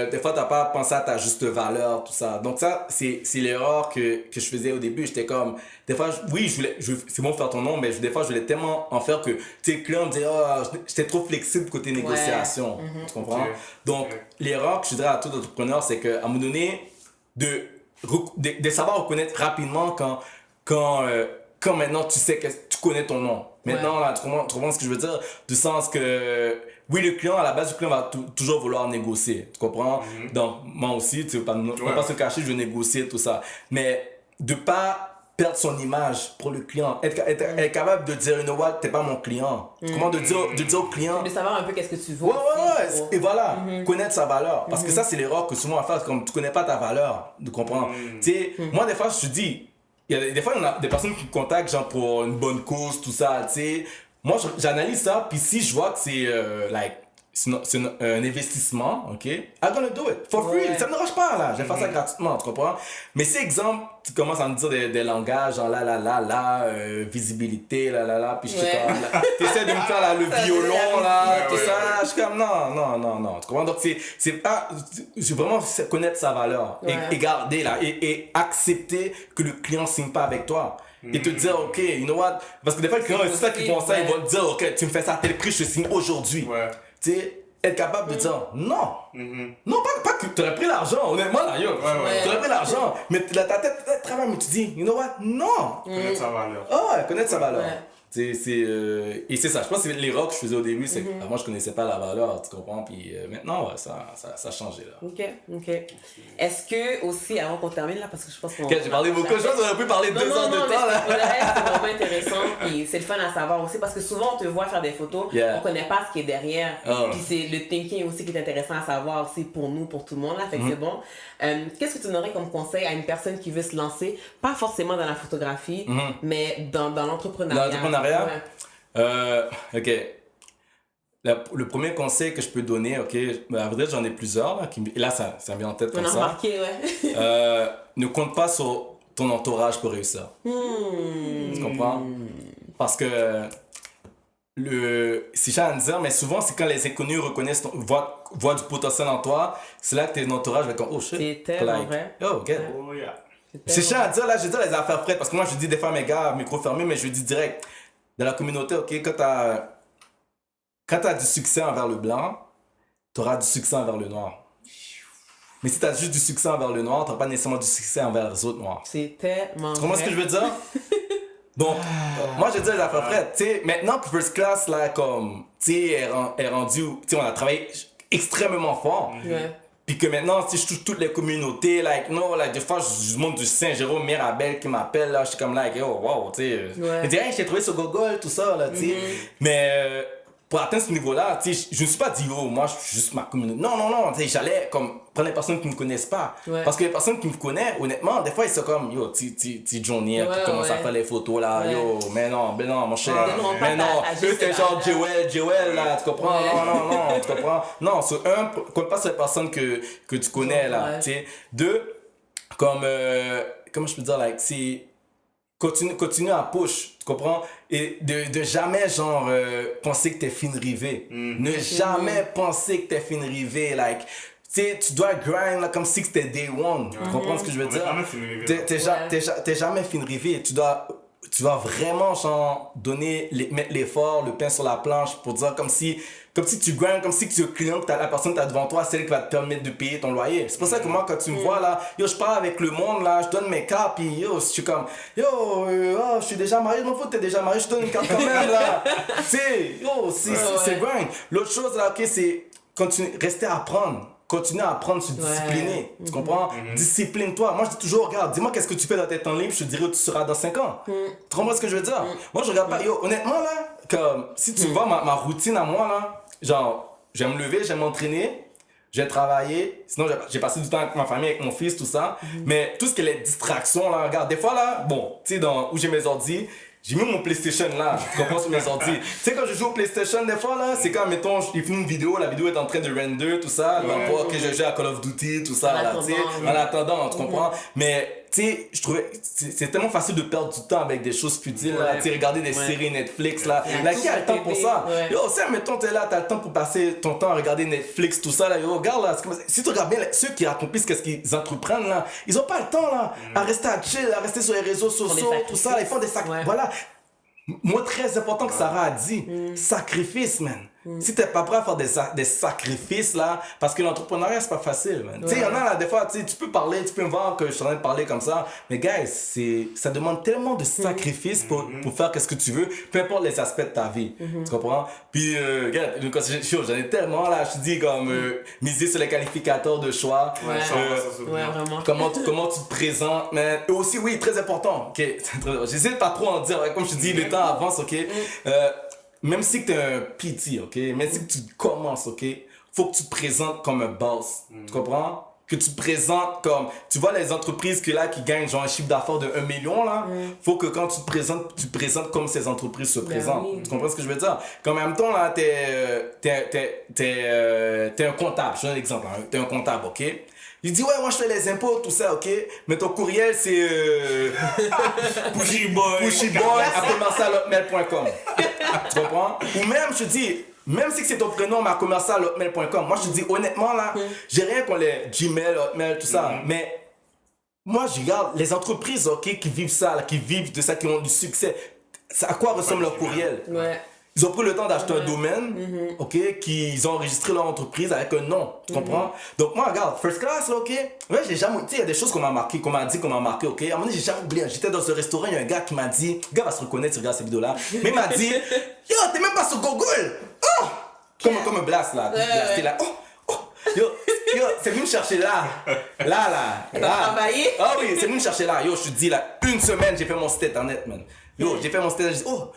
Des fois, t'as pas pensé à ta juste valeur, tout ça. Donc ça, c'est l'erreur que je faisais au début. J'étais comme, des fois, c'est bon de faire ton nom, mais des fois, je voulais tellement en faire que, tu sais, le client me disait, oh, j'étais trop flexible côté négociation. Tu comprends? Donc, l'erreur que je dirais à tout entrepreneur, c'est qu'à un moment donné, de savoir reconnaître rapidement quand maintenant tu sais que tu connais ton nom. Maintenant, là, tu comprends ce que je veux dire? Du sens que, oui, le client, à la base, le client va toujours vouloir négocier. Tu comprends? Donc, moi aussi, tu ne vas pas se cacher, je veux négocier, tout ça. Mais de pas perdre son image pour le client. Être capable de dire, you know what, t'es pas mon client. Comment de dire au client. De savoir un peu qu'est-ce que tu veux. Et voilà, connaître sa valeur. Parce que ça, c'est l'erreur que souvent on fait, comme tu connais pas ta valeur. Tu comprends? Tu sais, moi, des fois, je te dis, des fois, on a des personnes qui me contactent genre pour une bonne cause, tout ça, tu sais. Moi, j'analyse ça, puis si je vois que c'est c'est un investissement, ok? I'm gonna do it for free. Ça me dérange pas, là. Je vais faire ça gratuitement, tu comprends? Mais si, exemple, tu commences à me dire des langages, genre visibilité, puis je suis comme, t'essaies de me faire là, le violon, là, tout ça, je suis comme, non, tu comprends? Donc, c'est vraiment connaître sa valeur et garder, là, et accepter que le client signe pas avec toi. Et te dire, ok, you know what? Parce que des fois, les clients, c'est ça qu'ils font ça, ils vont te dire, ok, tu me fais ça à tel prix, je signe aujourd'hui. Tu sais, être capable de dire non. Non, pas que tu aurais pris l'argent, honnêtement, là, yo. Tu aurais pris l'argent, mais ta tête travaille, mais tu dis, you know what? Non. Connaître sa valeur. Connaître sa valeur. Et c'est ça, je pense que c'est l'erreur que je faisais au début, c'est que moi je connaissais pas la valeur, tu comprends, puis maintenant ça a changé là. Ok. Est-ce que aussi, avant qu'on termine là, parce que je pense qu'on... J'ai parlé beaucoup de choses, on aurait pu parler 2 heures de temps là. C'est vraiment intéressant, puis c'est le fun à savoir aussi, parce que souvent on te voit faire des photos, on connaît pas ce qui est derrière, puis c'est le thinking aussi qui est intéressant à savoir aussi pour nous, pour tout le monde là, fait que c'est bon. Qu'est-ce que tu donnerais comme conseil à une personne qui veut se lancer, pas forcément dans la photographie, mais dans l'entrepreneuriat? Ok. Le premier conseil que je peux donner, ok, à vrai dire, j'en ai plusieurs, là, et là, ça me vient en tête comme ça. Remarqué, ne compte pas sur ton entourage pour réussir. Tu comprends? Parce que, c'est cher à me dire, mais souvent, c'est quand les inconnus reconnaissent, voient du potentiel en toi, c'est là que ton entourage va être comme, oh shit. C'est tellement vrai. Oh, ok. Oh, yeah. C'est chiant à dire, là, je dis les affaires prêtes, parce que moi, je dis des fois à mes gars, micro fermé, mais je dis direct. Dans la communauté, ok, quand t'as du succès envers le blanc, t'auras du succès envers le noir. Mais si t'as juste du succès envers le noir, t'auras pas nécessairement du succès envers les autres noirs. C'est tellement. Tu comprends ce que je veux dire? Donc, moi, je dis les affaires prêtes. Tu sais, maintenant que First Class, là, comme, tu sais, est rendu, tu sais, on a travaillé extrêmement fort. Ouais. Puis que maintenant, si je touche toutes les communautés, like, non, like, des fois, je monte du Saint-Jérôme, Mirabel qui m'appelle, là, je suis comme, like, oh, wow, tu sais. Ouais. Je dis, hey, je t'ai trouvé sur Google, tout ça, là, tu sais. Mais pour atteindre ce niveau-là, tu sais, je ne me suis pas dit, oh, moi, je suis juste ma communauté. Non, non, non, tu sais, j'allais, comme, prendre les personnes qui me connaissent pas. Ouais. Parce que les personnes qui me connaissent, honnêtement, des fois, ils sont comme, yo, ti Johnny, qui commence à faire les photos, là, yo, mais non, mon cher. Mais non, eux, c'est genre Joel, là, tu comprends? Non, tu comprends? Non, c'est un, compte pas sur les personnes que tu connais, là, tu sais. Deux, comme, comment je peux dire, like, c'est, continue à push, tu comprends? Et de jamais, genre, penser que t'es fin rivé. Ne jamais penser que t'es fin rivé, like, tu sais, tu dois grind là, comme si c'était day one. Tu comprends ce que je veux dire? T'es jamais fin rivé. Tu dois vraiment, genre, mettre l'effort, le pain sur la planche pour dire comme si tu grindes, comme si tu client, que la personne que t'as devant toi, celle qui va te permettre de payer ton loyer. C'est pour ça que moi, quand tu me vois là, yo, je parle avec le monde là, je donne mes cartes, puis yo, je suis comme, yo, je suis déjà marié, je m'en fous, t'es déjà marié, je te donne une carte quand même là. Tu sais, yo, c'est grind. L'autre chose là, ok, c'est rester à apprendre. Continue à apprendre, se discipliner. Tu comprends? Discipline-toi. Moi, je dis toujours, regarde, dis-moi qu'est-ce que tu fais dans tes temps libres, je te dirai où tu seras dans 5 ans. Tu comprends ce que je veux dire? Moi, je regarde pas. Yo, honnêtement, là, comme, si tu vois ma routine à moi, là, genre, j'aime me lever, j'aime m'entraîner, j'ai travaillé, sinon j'ai passé du temps avec ma famille, avec mon fils, tout ça. Mais tout ce qui est les distractions, là, regarde, des fois, là, bon, tu sais, où j'ai mes ordis, j'ai mis mon PlayStation là, tu comprends, sur mes ordi. Tu sais, quand je joue au PlayStation, des fois là, c'est quand, mettons, il filme une vidéo, la vidéo est en train de render, tout ça, que je joue à Call of Duty, tout ça, là, tu sais, en attendant, tu comprends. Mais, tu sais, je trouvais, c'est tellement facile de perdre du temps avec des choses futiles, là, tu sais, regarder des séries Netflix, là. Là, qui a le temps pour ça? Yo, si, mettons, t'es là, t'as le temps pour passer ton temps à regarder Netflix, tout ça, là, yo, regarde, là, si tu regardes bien, ceux qui accomplissent qu'est-ce qu'ils entreprennent, là, ils ont pas le temps, là, à rester à chill, à rester sur les réseaux sociaux, tout ça, là, ils font des sacrifices. Voilà. Moi, très important que Sarah a dit, sacrifice, man. Si t'es pas prêt à faire des sacrifices, là, parce que l'entrepreneuriat, c'est pas facile, man. Tu sais, il y en a, là, des fois, tu peux parler, tu peux me voir que je suis en train de parler comme ça, mais, guys, ça demande tellement de sacrifices pour faire ce que tu veux, peu importe les aspects de ta vie. Tu comprends? Puis, regarde, j'en ai tellement, là, je te dis, comme, miser sur les qualificateurs de choix. Vraiment. Comment tu te présentes, man. Et aussi, oui, très important, ok, j'essaie de pas trop en dire, comme je te dis, le temps avance, ok. Même si tu es un PT, ok? Même si tu commences, ok? Faut que tu te présentes comme un boss. Tu comprends? Que tu te présentes comme... Tu vois les entreprises qui gagnent genre un chiffre d'affaires de 1 million, là? Faut que quand tu te présentes comme ces entreprises se présentent. Tu comprends ce que je veux dire? Comme en même temps, là, t'es un comptable. Je te donne un exemple. Hein? T'es un comptable, ok? Il dit, ouais, moi je fais les impôts, tout ça, ok? Mais ton courriel, c'est pushyboy@commercial@hotmail.com. Tu comprends? Ou même, je te dis, même si c'est ton prénom, mais à commercial@hotmail.com. Moi, je te dis, honnêtement, là, j'ai rien contre les Gmail, Hotmail, tout ça. Mais moi, je regarde les entreprises, ok, qui vivent ça, là, qui vivent de ça, qui ont du succès. À quoi ressemble leur courriel? Ils ont pris le temps d'acheter un domaine, ok, qu'ils ont enregistré leur entreprise avec un nom, tu comprends? Donc moi, regarde, First Class, là, ok, ouais, j'ai jamais, tu sais, il y a des choses qu'on m'a marqué, ok, à un moment donné, j'ai jamais oublié, j'étais dans ce restaurant, il y a un gars qui m'a dit, le gars va se reconnaître, tu regardes cette vidéo-là, mais il m'a dit, yo, t'es même pas sur Google! Oh! Comme un blast, là, j'étais là, yo, c'est venu me chercher là. T'as travaillé? Ah oui, c'est venu me chercher là. Yo, je te dis là, 1 semaine, j'ai fait mon site internet, man. Yo, j'ai fait mon site,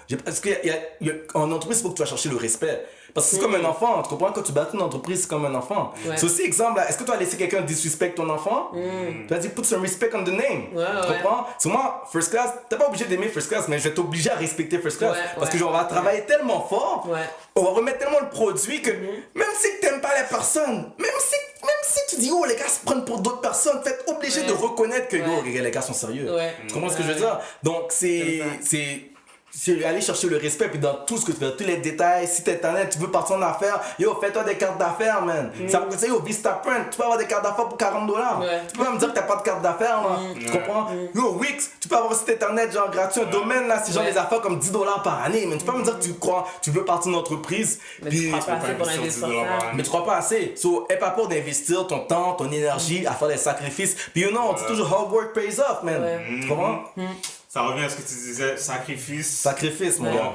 j'ai dit, parce qu'en entreprise, il faut que tu vas chercher le respect. Parce que c'est comme un enfant, tu comprends? Quand tu bâtis une entreprise, c'est comme un enfant. C'est aussi exemple, là, est-ce que tu vas laisser quelqu'un disrespect ton enfant? Tu vas dire, put some respect on the name. Tu comprends? C'est moi, First Class, t'es pas obligé d'aimer First Class, mais je vais t'obliger à respecter First Class. Parce que genre, on va travailler tellement fort, on va remettre tellement le produit que même si t'aimes pas les personnes, même si tu dis, oh, les gars se prennent pour d'autres personnes, tu es obligé de reconnaître que, yo, les gars sont sérieux. Tu comprends ce que je veux dire? Donc, c'est aller chercher le respect, puis dans tout ce que tu fais, tous les détails, si t'es internet, tu veux partir en affaires, yo, fais-toi des cartes d'affaires, man. Ça va coûter, yo, Vistaprint, tu peux avoir des cartes d'affaires pour $40. Ouais. Tu peux même me dire que t'as pas de carte d'affaires, là. Tu comprends? Yo, Wix, tu peux avoir un site internet, genre gratuit, un domaine, là, c'est genre des affaires comme $10 par année, mais tu peux pas me dire que tu veux partir d'une entreprise, Mais puis tu crois pas assez pour investir ça. mais tu crois pas assez. So, aie pas peur d'investir ton temps, ton énergie à faire des sacrifices. Puis you know, on dit toujours hard work pays off, man. Tu comprends? Ça revient à ce que tu disais, sacrifice. Sacrifice, mon gars. Donc,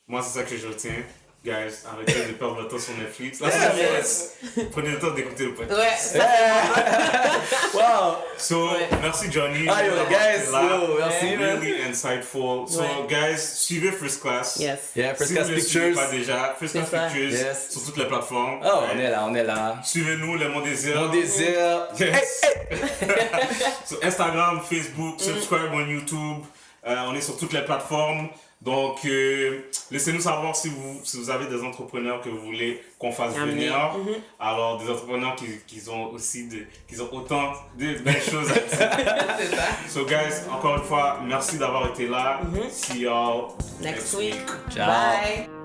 moi, c'est ça que je retiens. Guys, arrêtez de perdre le temps sur Netflix. Là, prenez le temps d'écouter le podcast. Ouais. Wow. So, merci Johnny. Ah, yo, guys, yo, merci, man. Really insightful. So, guys, suivez First Class. Yes. Yeah, First Si Class vous ne le suivez Pictures. pas déjà, First Class C'est ça. Pictures Yes. sur toutes les plateformes. Oh, on est là. Suivez-nous, les Mon Désir. Mon désir. Yes. Sur Instagram, Facebook, subscribe on YouTube. On est sur toutes les plateformes. Donc, laissez-nous savoir si vous avez des entrepreneurs que vous voulez qu'on fasse venir. Alors, des entrepreneurs qui ont autant de belles choses à dire. C'est ça. So, guys, encore une fois, merci d'avoir été là. See y'all Next week. Ciao. Bye.